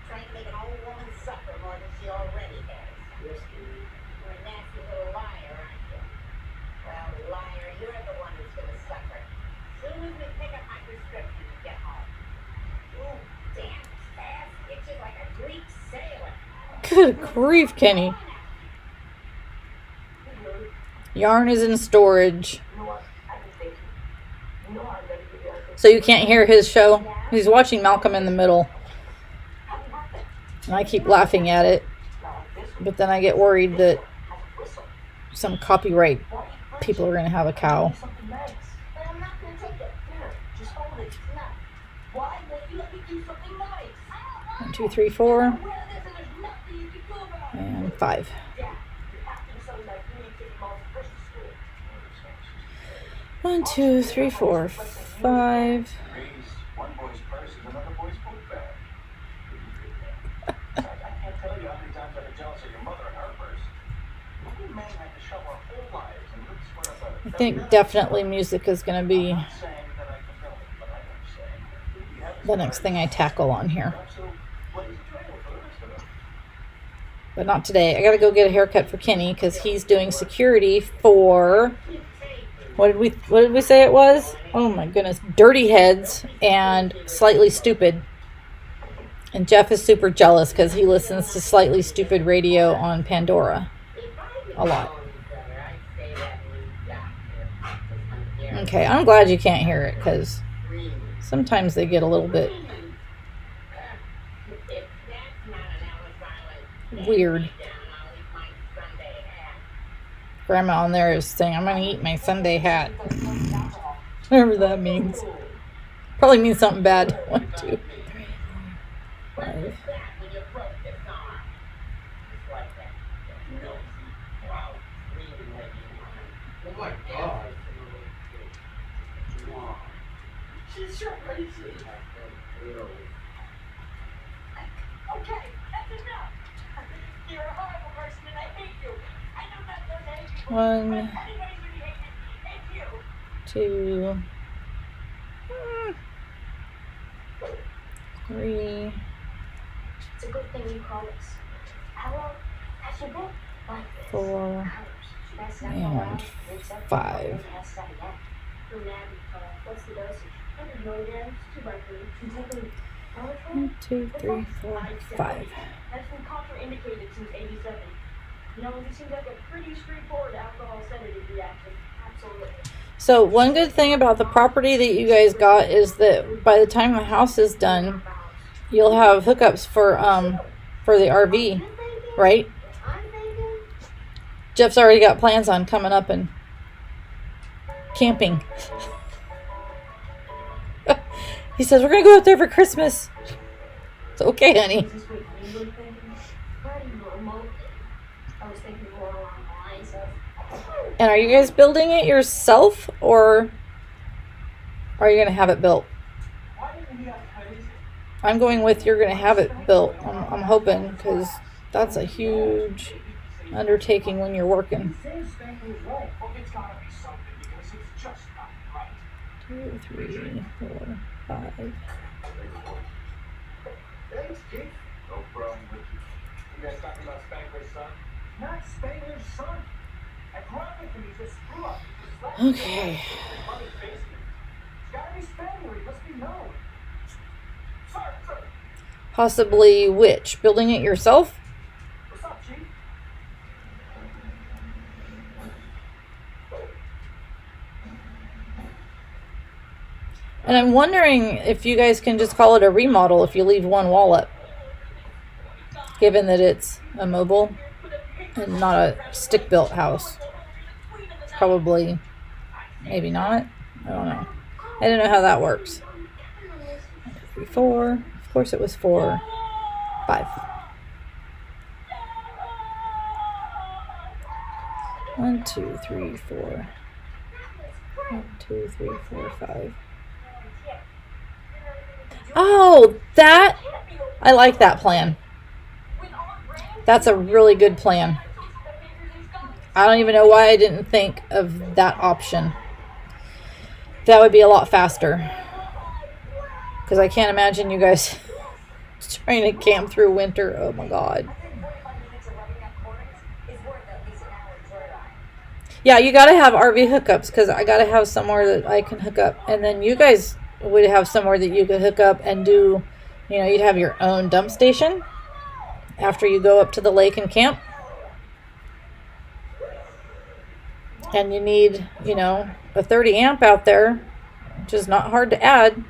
trying to make an old woman suffer more than she already has. Yes, you're a nasty little liar, aren't you? Well, liar, you're the one who's going to suffer. Soon as we pick up my prescription and get home. Ooh, damn fast itches like a Greek sailor. Good grief, Kenny. Yarn is in storage. So you can't hear his show. He's watching Malcolm in the Middle. And I keep laughing at it. But then I get worried that some copyright people are going to have a cow. I'm not going to take it. Here, just hold it. No. Why won't you let me do something nice? 1, 2, 3, 4, Wear this and there's nothing you can do about it. and 5. Yeah, you have to do something like you need to take him off first to school. 1, 2, 3, 4, 5. One boy's purse is another boy's book bag. I can't tell you how many times I've been jealous of your mother and her purse. We men have to show our whole lives and live swear about it. I think definitely music is going to be I'm not saying that I can help it, but I am saying we have the next thing I tackle on here. so blaze a trail for the rest of us. But not today. I got to go get a haircut for Kenny because he's doing security for... What did we say it was? Oh my goodness. Dirty Heads and Slightly Stupid. And Jeff is super jealous because he listens to Slightly Stupid radio on Pandora a lot. Okay, I'm glad you can't hear it because sometimes they get a little bit weird. Grandma on there is saying, I'm going to eat my Sunday hat. Whatever that means. Probably means something bad. 1, 2, 3, 4, 5. Oh my god. She's so crazy. Okay, that's enough. You're a horrible person and I hate you. I know that doesn't hate you. 1, Anybody's really hate you. 2, 3. It's a good thing you called us. How long has you been? Like 4, That's not and around. It's up to 5. you. That's not yet. From now, what's the dosage? 100 milligrams, 2 by 3. You taking 1, 2, 3, 4, 5. That's been contraindicated since 87. You know, it seems like a pretty straightforward alcohol sedative reaction. Absolutely. So one good thing about the property that you guys got is that by the time the house is done, you'll have hookups for the RV, right? Jeff's already got plans on coming up and camping. He says we're gonna go out there for Christmas. It's okay, honey. And are you guys building it yourself, or are you going to have it built? I'm going with you're going to have it built. I'm hoping, because that's a huge undertaking when you're working. 2, 3, 4, 5. Thanks, Chief. No problem, Richard. You guys talking about Spangler's son? Not Spangler's son. I brought with him. He's a screw up. Okay. Mother's basement. It's gotta be Spangler. He must be known. Sir. Possibly which? Building it yourself? What's up, Chief? And I'm wondering if you guys can just call it a remodel if you leave one wall up. Given that it's a mobile and not a stick-built house. Probably, maybe not. I don't know. I don't know how that works. 3, 4. Of course it was 4. 5. 1, 2, 3, 4. 1, 2, 3, 4, 5. Oh, that, I like that plan. That's a really good plan. I don't even know why I didn't think of that option. That would be a lot faster. Because I can't imagine you guys trying to camp through winter. Oh my God. Yeah, you got to have RV hookups, because I got to have somewhere that I can hook up. And then you guys would have somewhere that you could hook up and do, you know, you'd have your own dump station after you go up to the lake and camp. And you need, you know, a 30 amp out there, which is not hard to add.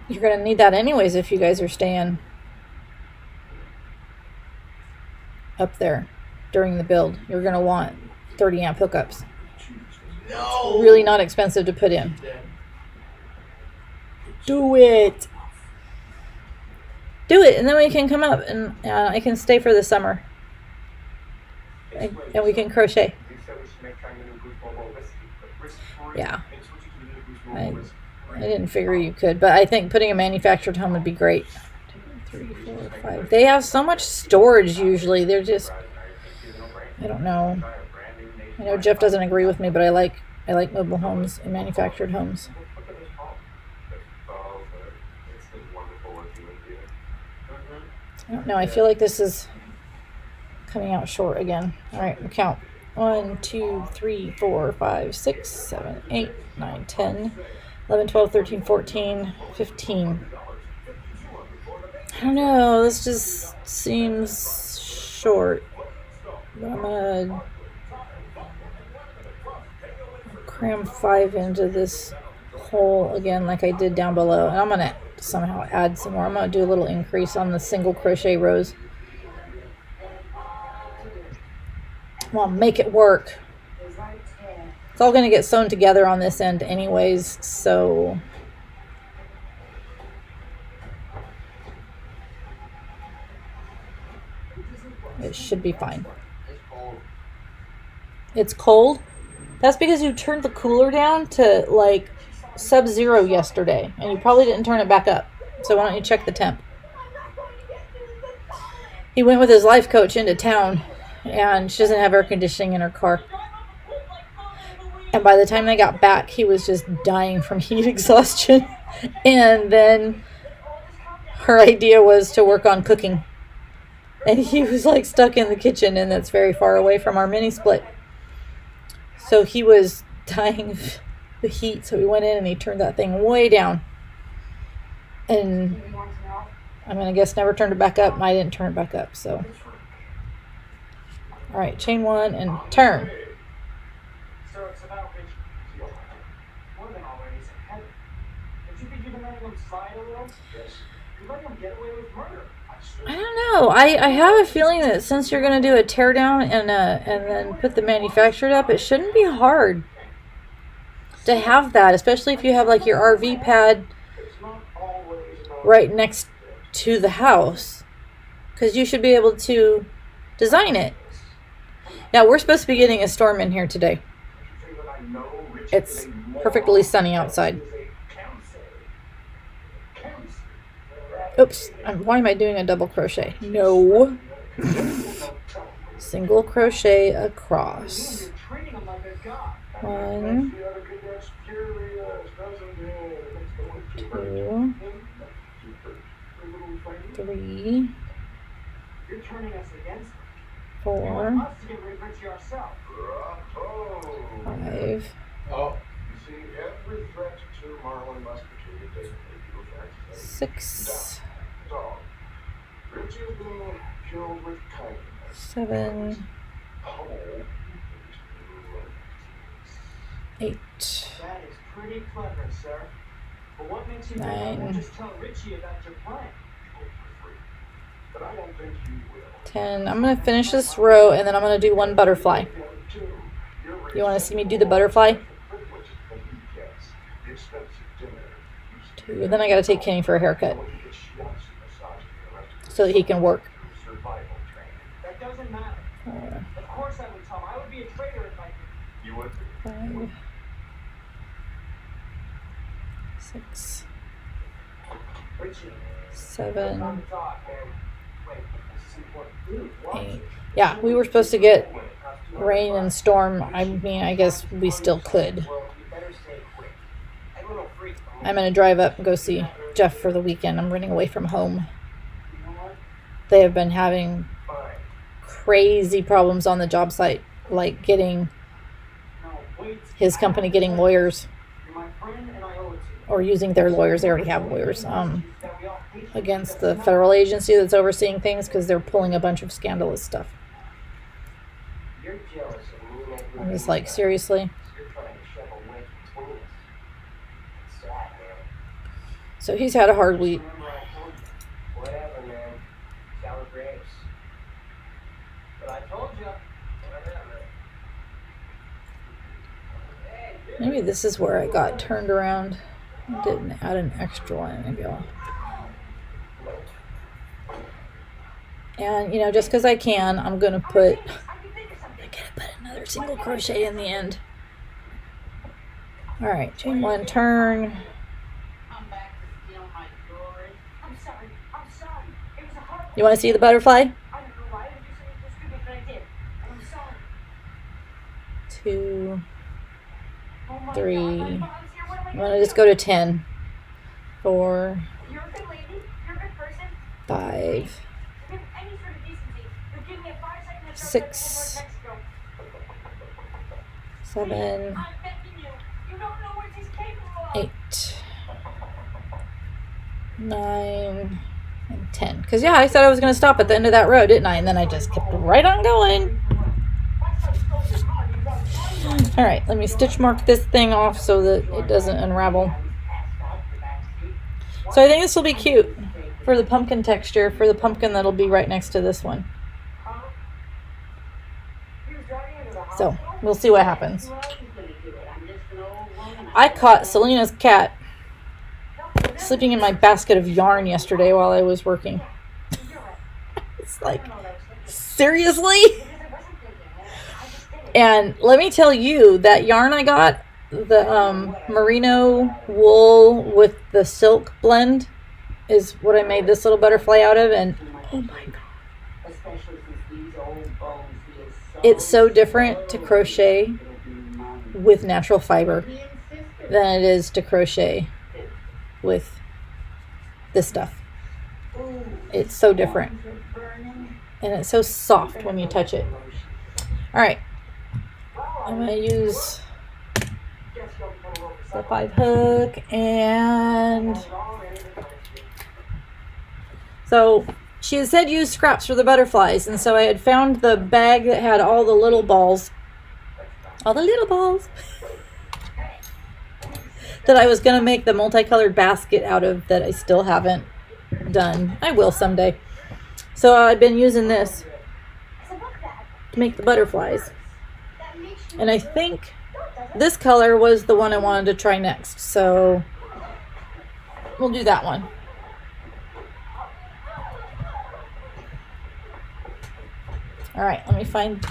You're going to need that anyways if you guys are staying up there during the build. You're going to want 30 amp hookups. No. Really not expensive to put in. Do it. Do it, and then we can come up and I can stay for the summer. And we can crochet. Yeah. I didn't figure you could, but I think putting a manufactured home would be great. 2, 3, 4, 5. They have so much storage usually. They're just, I don't know. I know Jeff doesn't agree with me, but I like mobile homes and manufactured homes. I don't know. I feel like this is coming out short again. All right, we'll count. 1, 2, 3, 4, 5, 6, 7, 8, 9, 10, 11, 12, 13, 14, 15. I don't know. This just seems short. But I'm going to cram 5 into this hole again like I did down below. And I'm going to somehow add some more. I'm going to do a little increase on the single crochet rows. Well, make it work. It's all going to get sewn together on this end anyways, so it should be fine. It's cold? That's because you turned the cooler down to like sub-zero yesterday, and you probably didn't turn it back up. So why don't you check the temp? He went with his life coach into town, and she doesn't have air conditioning in her car. And by the time they got back, he was just dying from heat exhaustion. And then her idea was to work on cooking. And he was like stuck in the kitchen, and that's very far away from our mini split. So he was dying of the heat. So he went in and he turned that thing way down. And I'm going to guess never turned it back up. And I didn't turn it back up. So, all right, chain 1 and turn. So it's about Richard. More than already, he's in heaven. Don't you think you've been letting him slide a little? Yes. You let him get away with murder. I don't know. I have a feeling that since you're going to do a tear down and then put the manufactured up, it shouldn't be hard to have that, especially if you have like your RV pad right next to the house, because you should be able to design it. Now, we're supposed to be getting a storm in here today. It's perfectly sunny outside. Oops, why am I doing a double crochet? No. Single crochet across. 1, 2, 3, 4, 5, Oh, you see, every threat to Marlon must be taken into effect. 6, So, Richie is being killed with kindness. 7, Oh, 8, That is pretty clever, sir. But what makes you think I 9, won't just tell Richie about your plan? but I don't think you will. 10. I'm going to finish this row and then I'm going to do 1 butterfly. You want to see me do the butterfly? 2. Then I got to take Kenny for a haircut so that he can work. That doesn't matter. 4, Of course I would tell him. I would be a traitor if I did. You would. 5, 6, Richie, 7, time to talk, man. Wait, this is important. What? 8. Yeah, we were supposed to get rain and storm. I mean, I guess we still could. Well, you better stay quick. That little freak. I'm going to drive up and go see Jeff for the weekend. I'm running away from home. You know what? They have been having Fine. crazy problems on the job site, like getting No, wait. his company getting lawyers You're my friend and I owe it to you. or using their lawyers. They already have lawyers That we all hate you against because the federal agency that's overseeing things because they're pulling a bunch of scandalous stuff. You're jealous of me and everything. I'm just like, seriously? You're trying to shove a wedge between us. It's sad, man. So he's had a hard week. Remember I told you. Whatever, man. Sour grapes. But I told you. Whatever. Maybe this is where I got turned around. I didn't add an extra one. Maybe I'll... And, you know, just because I can, I'm going to put... I gotta put another single crochet in the end. Alright, chain 1, turn. I'm back to steal my jewelry. I'm sorry. I'm sorry. It was a horrible. You want to see the butterfly? I don't know why I did something so stupid, but I did. And I'm sorry. 2, Oh my 3. God, my mom's here. What am I I'm gonna going to just do? go to 10. 4, You're a good lady. You're a good person. 5, If you have any sort of decency, you'll give me a 5-second heads up 6, that we're going to Mexico. 7, I'm begging you. You don't know what he's capable of. 8, 9, and 10. Because, yeah, I said I was going to stop at the end of that row, didn't I? And then I just kept right on going. All right, let me stitch mark this thing off so that it doesn't unravel. So I think this will be cute for the pumpkin texture, for the pumpkin that'll be right next to this one. So we'll see what happens. I caught Selena's cat sleeping in my basket of yarn yesterday while I was working. It's like, seriously? And let me tell you, that yarn I got, the merino wool with the silk blend, is what I made this little butterfly out of. And oh my god, it's so different to crochet with natural fiber than it is to crochet with this stuff. It's so different, and it's so soft when you touch it. All right, I'm going to use the 5 hook, and so she had said use scraps for the butterflies, and so I had found the bag that had all the little balls that I was going to make the multicolored basket out of that I still haven't done. I will someday. So I've been using this to make the butterflies. And I think this color was the one I wanted to try next. So we'll do that one. All right, let me find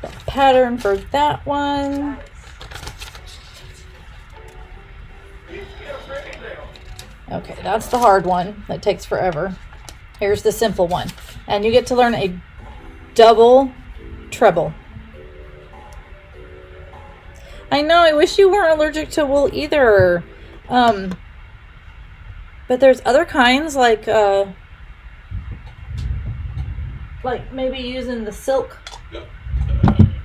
the pattern for that one. Okay, that's the hard one. That takes forever. Here's the simple one. And you get to learn a double treble. I know, I wish you weren't allergic to wool either. But there's other kinds, like maybe using the silk.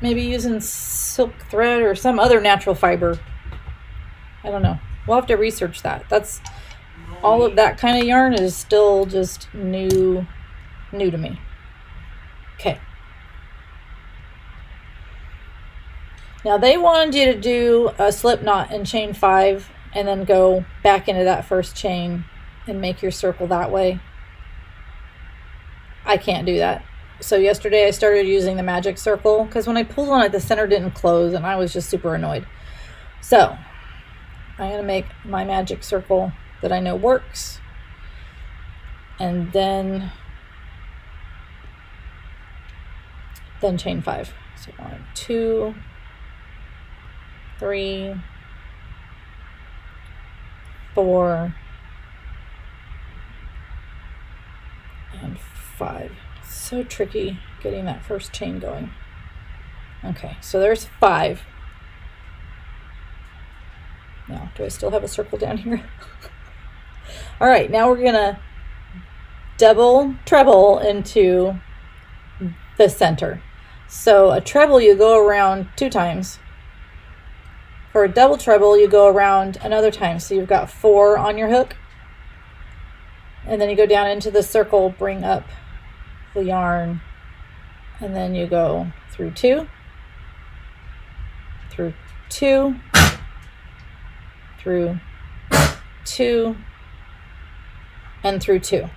Maybe using silk thread or some other natural fiber. I don't know. We'll have to research that. That's all of that kind of yarn is still just new to me. Okay. Now they wanted you to do a slip knot and chain 5 and then go back into that first chain and make your circle that way. I can't do that. So yesterday I started using the magic circle because when I pulled on it, the center didn't close and I was just super annoyed. So I'm going to make my magic circle that I know works. And then chain 5. So 1, 2, 3, 4, and 5. So tricky getting that first chain going. Okay, so there's 5. Now, do I still have a circle down here? All right, now we're gonna double treble into the center. So a treble, you go around 2 times. For a double treble, you go around another time. So you've got 4 on your hook. And then you go down into the circle, bring up the yarn, and then you go through 2, through 2, through 2, and through 2.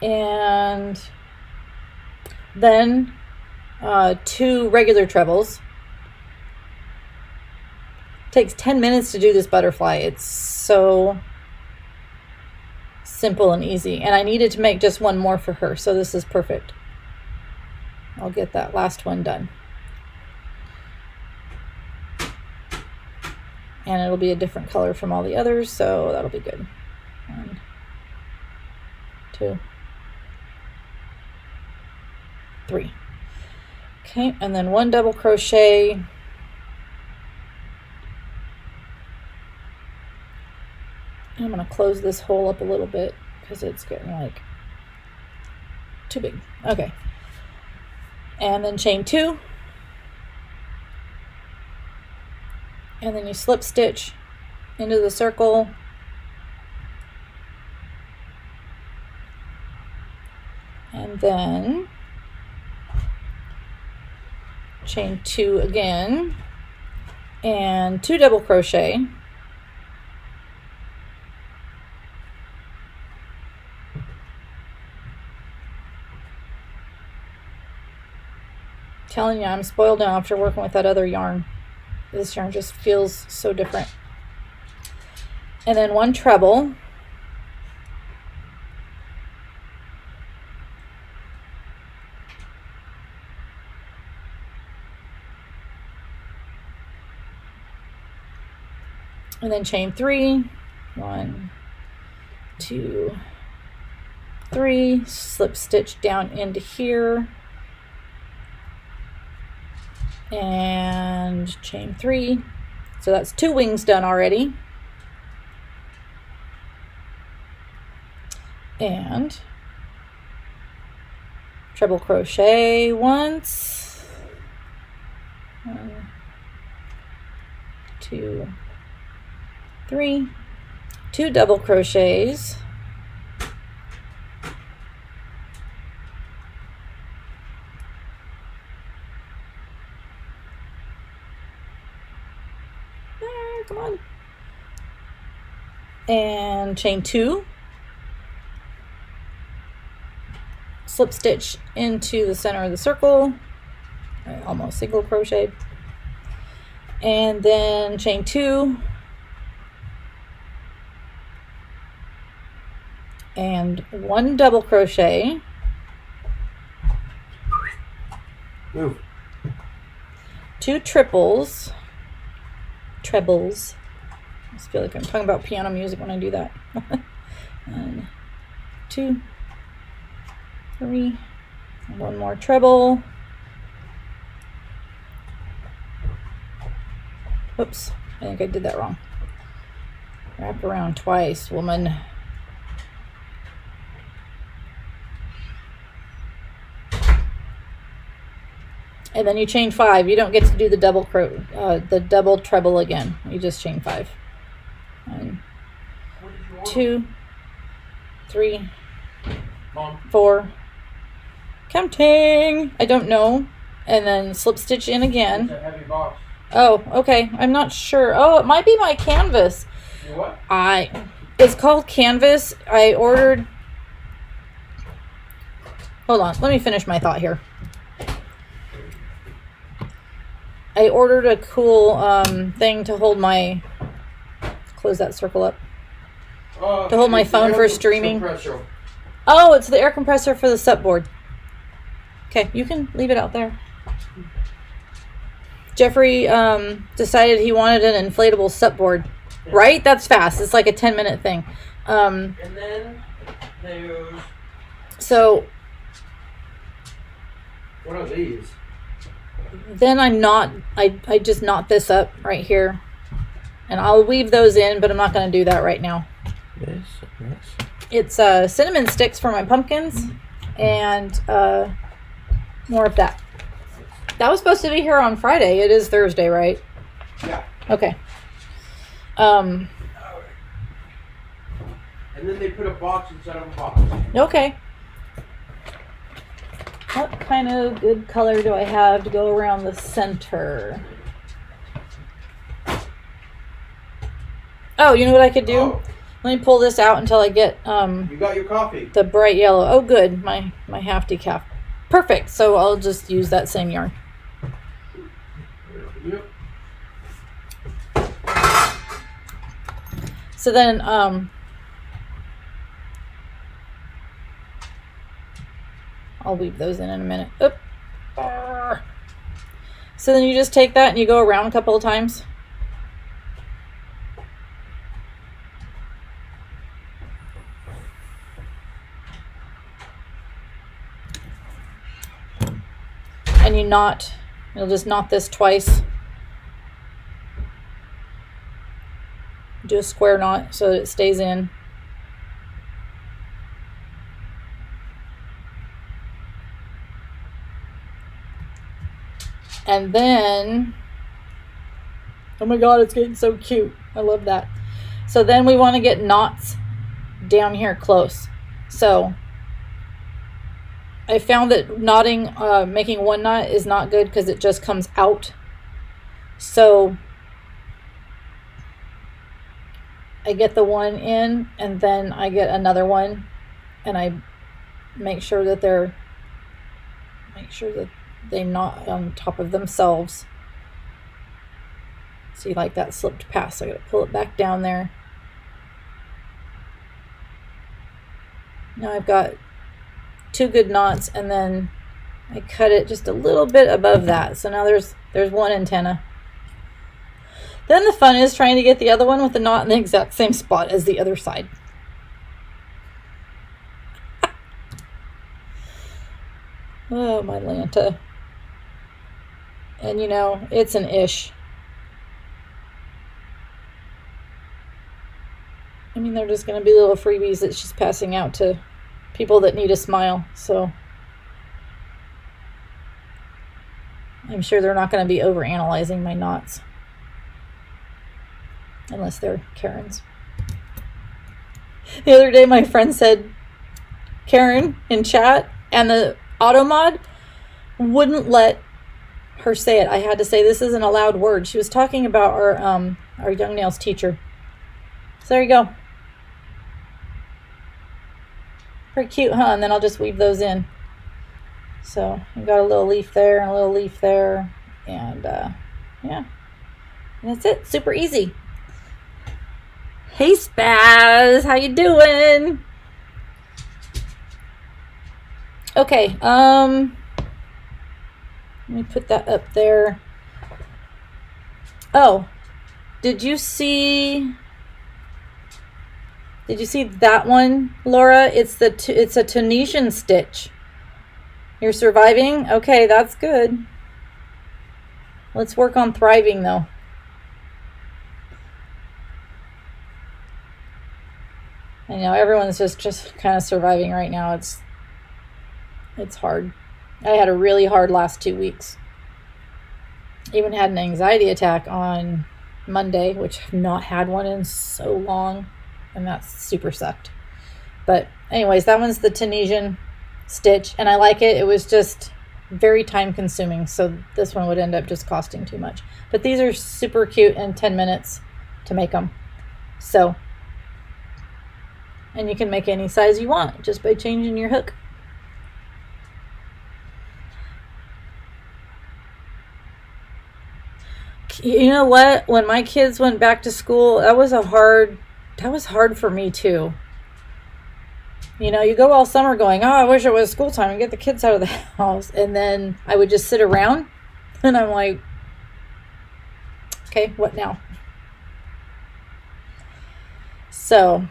And then 2 regular trebles. Takes 10 minutes to do this butterfly. It's so simple and easy. And I needed to make just one more for her, so this is perfect. I'll get that last one done. And it'll be a different color from all the others, so that'll be good. 1, 2, 3. Okay, and then 1 double crochet. I'm going to close this hole up a little bit because it's getting like too big. Okay. And then chain 2. And then you slip stitch into the circle. And then chain 2 again. And 2 double crochet. Telling you, I'm spoiled now after working with that other yarn. This yarn just feels so different. And then 1 treble. And then chain 3. 1, 2, 3. Slip stitch down into here. And chain 3. So that's 2 wings done already. And treble crochet once. 1, 2, 3. 2 double crochets. Come on. And chain 2. Slip stitch into the center of the circle. Almost single crochet. And then chain 2. And 1 double crochet. Move. 2 triples. Trebles. I just feel like I'm talking about piano music when I do that. 1, 2, 3. 1 more treble. Oops, I think I did that wrong. Wrap around twice, woman. And then you chain 5. You don't get to do the double treble again. You just chain 5. 1, 2, 3, Mom. 4. Counting. I don't know. And then slip stitch in again. It's a heavy box. Oh, okay. I'm not sure. Oh, it might be my canvas. You what? It's called canvas. I ordered. Hold on. Let me finish my thought here. I ordered a cool thing to hold my. Close that circle up. To hold my phone for streaming. Compressor. Oh, it's the air compressor for the SUP board. Okay, you can leave it out there. Jeffrey decided he wanted an inflatable SUP board. Right? That's fast. It's like a 10-minute thing. And then there's... So... What are these? Then I just knot this up right here. And I'll weave those in, but I'm not going to do that right now. This. It's cinnamon sticks for my pumpkins. And more of that. That was supposed to be here on Friday. It is Thursday, right? Yeah. Okay. And then they put a box inside of a box. Okay. What kind of good color do I have to go around the center? Oh, you know what I could do? Oh. Let me pull this out until I get You got your coffee. the bright yellow. Oh, good. My half decaf. Perfect. So I'll just use that same yarn. Yep. So then I'll weave those in a minute. Oop. So then you just take that and you go around a couple of times. And you'll just knot this twice. Do a square knot so that it stays in. And then, oh my God, it's getting so cute. I love that. So then we want to get knots down here close. So I found that knotting, making one knot is not good because it just comes out. So I get the one in and then I get another one and I make sure that they knot on top of themselves. See, like that slipped past, so I gotta pull it back down there. Now I've got 2 good knots and then I cut it just a little bit above that. So now there's one antenna. Then the fun is trying to get the other one with the knot in the exact same spot as the other side. Oh, my Lanta. And you know, it's an ish. I mean, they're just going to be little freebies that she's passing out to people that need a smile. So I'm sure they're not going to be overanalyzing my knots. Unless they're Karen's. The other day, my friend said Karen in chat, and the auto mod wouldn't let her say it. I had to say this isn't a loud word. She was talking about our young nails teacher. So there you go. Pretty cute, huh? And then I'll just weave those in. So I've got a little leaf there and a little leaf there, and yeah, and that's it. Super easy. Hey Spaz, how you doing? Okay, Let me put that up there. Oh, did you see that one, Laura? It's a Tunisian stitch. You're surviving? Okay, that's good. Let's work on thriving though. I know everyone's just kind of surviving right now. It's hard. I had a really hard last 2 weeks. Even had an anxiety attack on Monday, which I've not had one in so long, and that's super sucked. But anyways, that one's the Tunisian stitch, and I like it. It was just very time consuming, so this one would end up just costing too much. But these are super cute in 10 minutes to make them. So, and you can make any size you want just by changing your hook. You know what? When my kids went back to school, that was hard for me too. You know, you go all summer going, oh, I wish it was school time and get the kids out of the house. And then I would just sit around and I'm like, okay, what now? So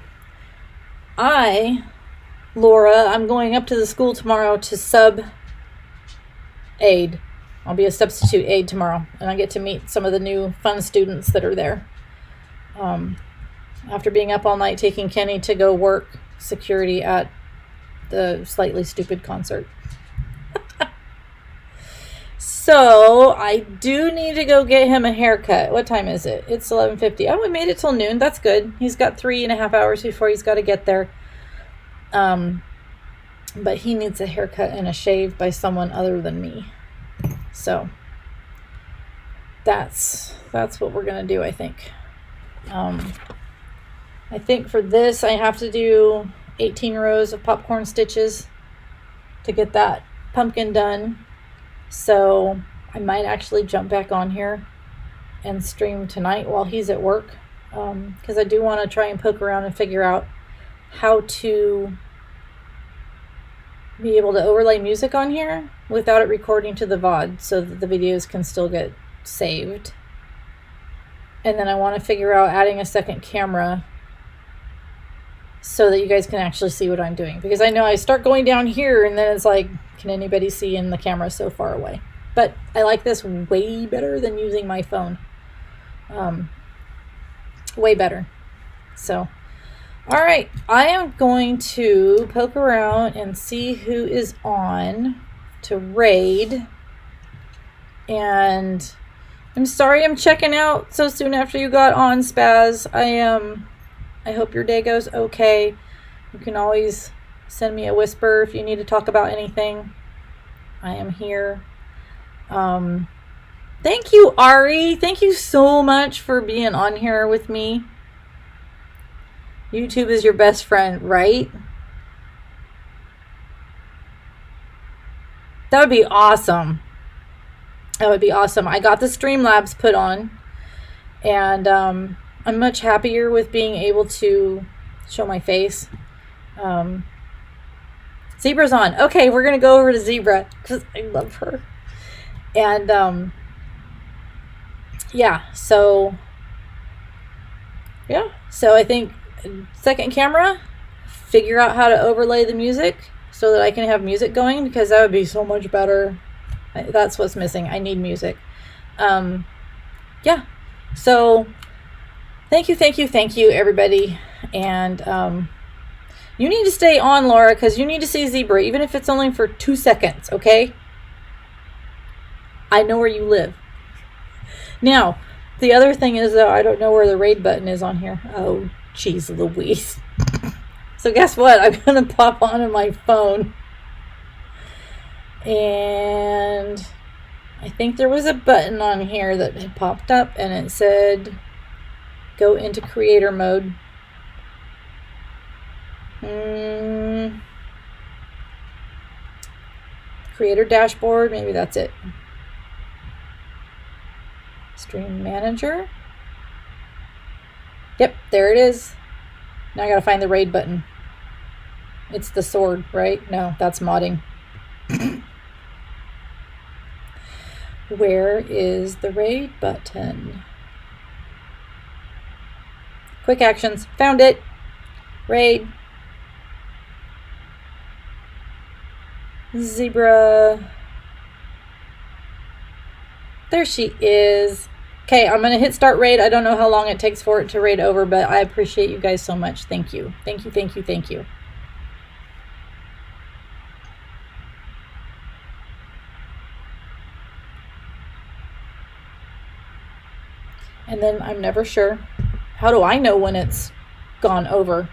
Laura, I'm going up to the school tomorrow to sub aid. I'll be a substitute aide tomorrow, and I get to meet some of the new fun students that are there. After being up all night taking Kenny to go work security at the Slightly Stupid concert. So I do need to go get him a haircut. What time is it? It's 11:50. Oh, we made it till noon. That's good. He's got 3.5 hours before he's got to get there. But he needs a haircut and a shave by someone other than me. So that's what we're gonna do, I think. I think for this I have to do 18 rows of popcorn stitches to get that pumpkin done. So I might actually jump back on here and stream tonight while he's at work, because I do want to try and poke around and figure out how to be able to overlay music on here without it recording to the VOD so that the videos can still get saved. And then I want to figure out adding a second camera so that you guys can actually see what I'm doing, because I know I start going down here and then it's like, can anybody see in the camera so far away? But I like this way better than using my phone. Way better. So all right, I am going to poke around and see who is on to raid. And I'm sorry I'm checking out so soon after you got on, Spaz. I hope your day goes okay. You can always send me a whisper if you need to talk about anything. I am here. Thank you, Ari. Thank you so much for being on here with me. YouTube is your best friend, right? That would be awesome. That would be awesome. I got the Streamlabs put on, and I'm much happier with being able to show my face. Zebra's on. Okay, we're going to go over to Zebra because I love her. And yeah, so I think second camera, figure out how to overlay the music so that I can have music going, because that would be so much better. That's what's missing. I need music. Yeah, so thank you everybody. And you need to stay on, Laura, because you need to see Zebra, even if it's only for 2 seconds. Okay, I know where you live. Now the other thing is, though, I don't know where the raid button is on here. Oh jeez Louise. So guess what? I'm gonna pop onto my phone, and I think there was a button on here that had popped up and it said go into creator mode. Creator dashboard, maybe that's it. Stream manager. Yep, there it is. Now I gotta find the raid button. It's the sword, right? No, that's modding. Where is the raid button? Quick actions. Found it. Raid. Zebra. There she is. Okay, I'm going to hit start raid. I don't know how long it takes for it to raid over, but I appreciate you guys so much. Thank you. Thank you, thank you, thank you. And then I'm never sure. How do I know when it's gone over?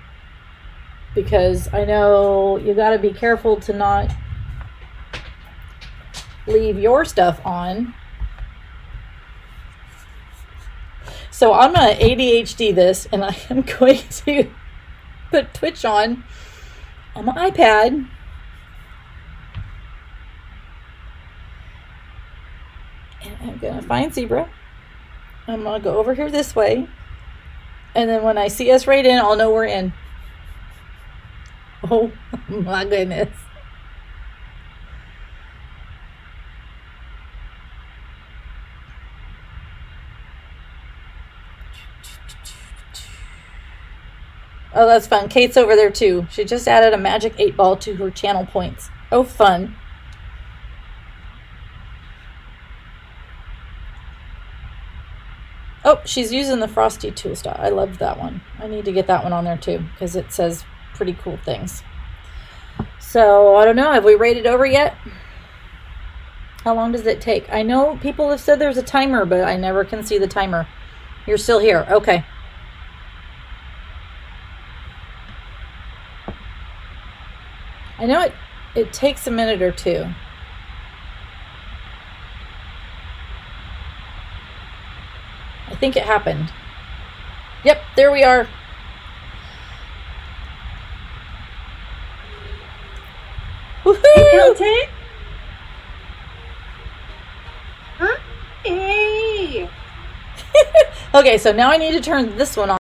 Because I know you got to be careful to not leave your stuff on. So I'm going to ADHD this, and I am going to put Twitch on my iPad. And I'm going to find Zebra. I'm going to go over here this way. And then when I see us right in, I'll know we're in. Oh my goodness. Oh, that's fun. Kate's over there too. She just added a magic 8-ball to her channel points. Oh, fun. Oh, she's using the Frosty tool stop. I love that one. I need to get that one on there too because it says pretty cool things. So, I don't know. Have we rated over yet? How long does it take? I know people have said there's a timer, but I never can see the timer. You're still here. Okay. I know it takes a minute or two. I think it happened. Yep, there we are. Woohoo! Huh? Hey! Okay, so now I need to turn this one on.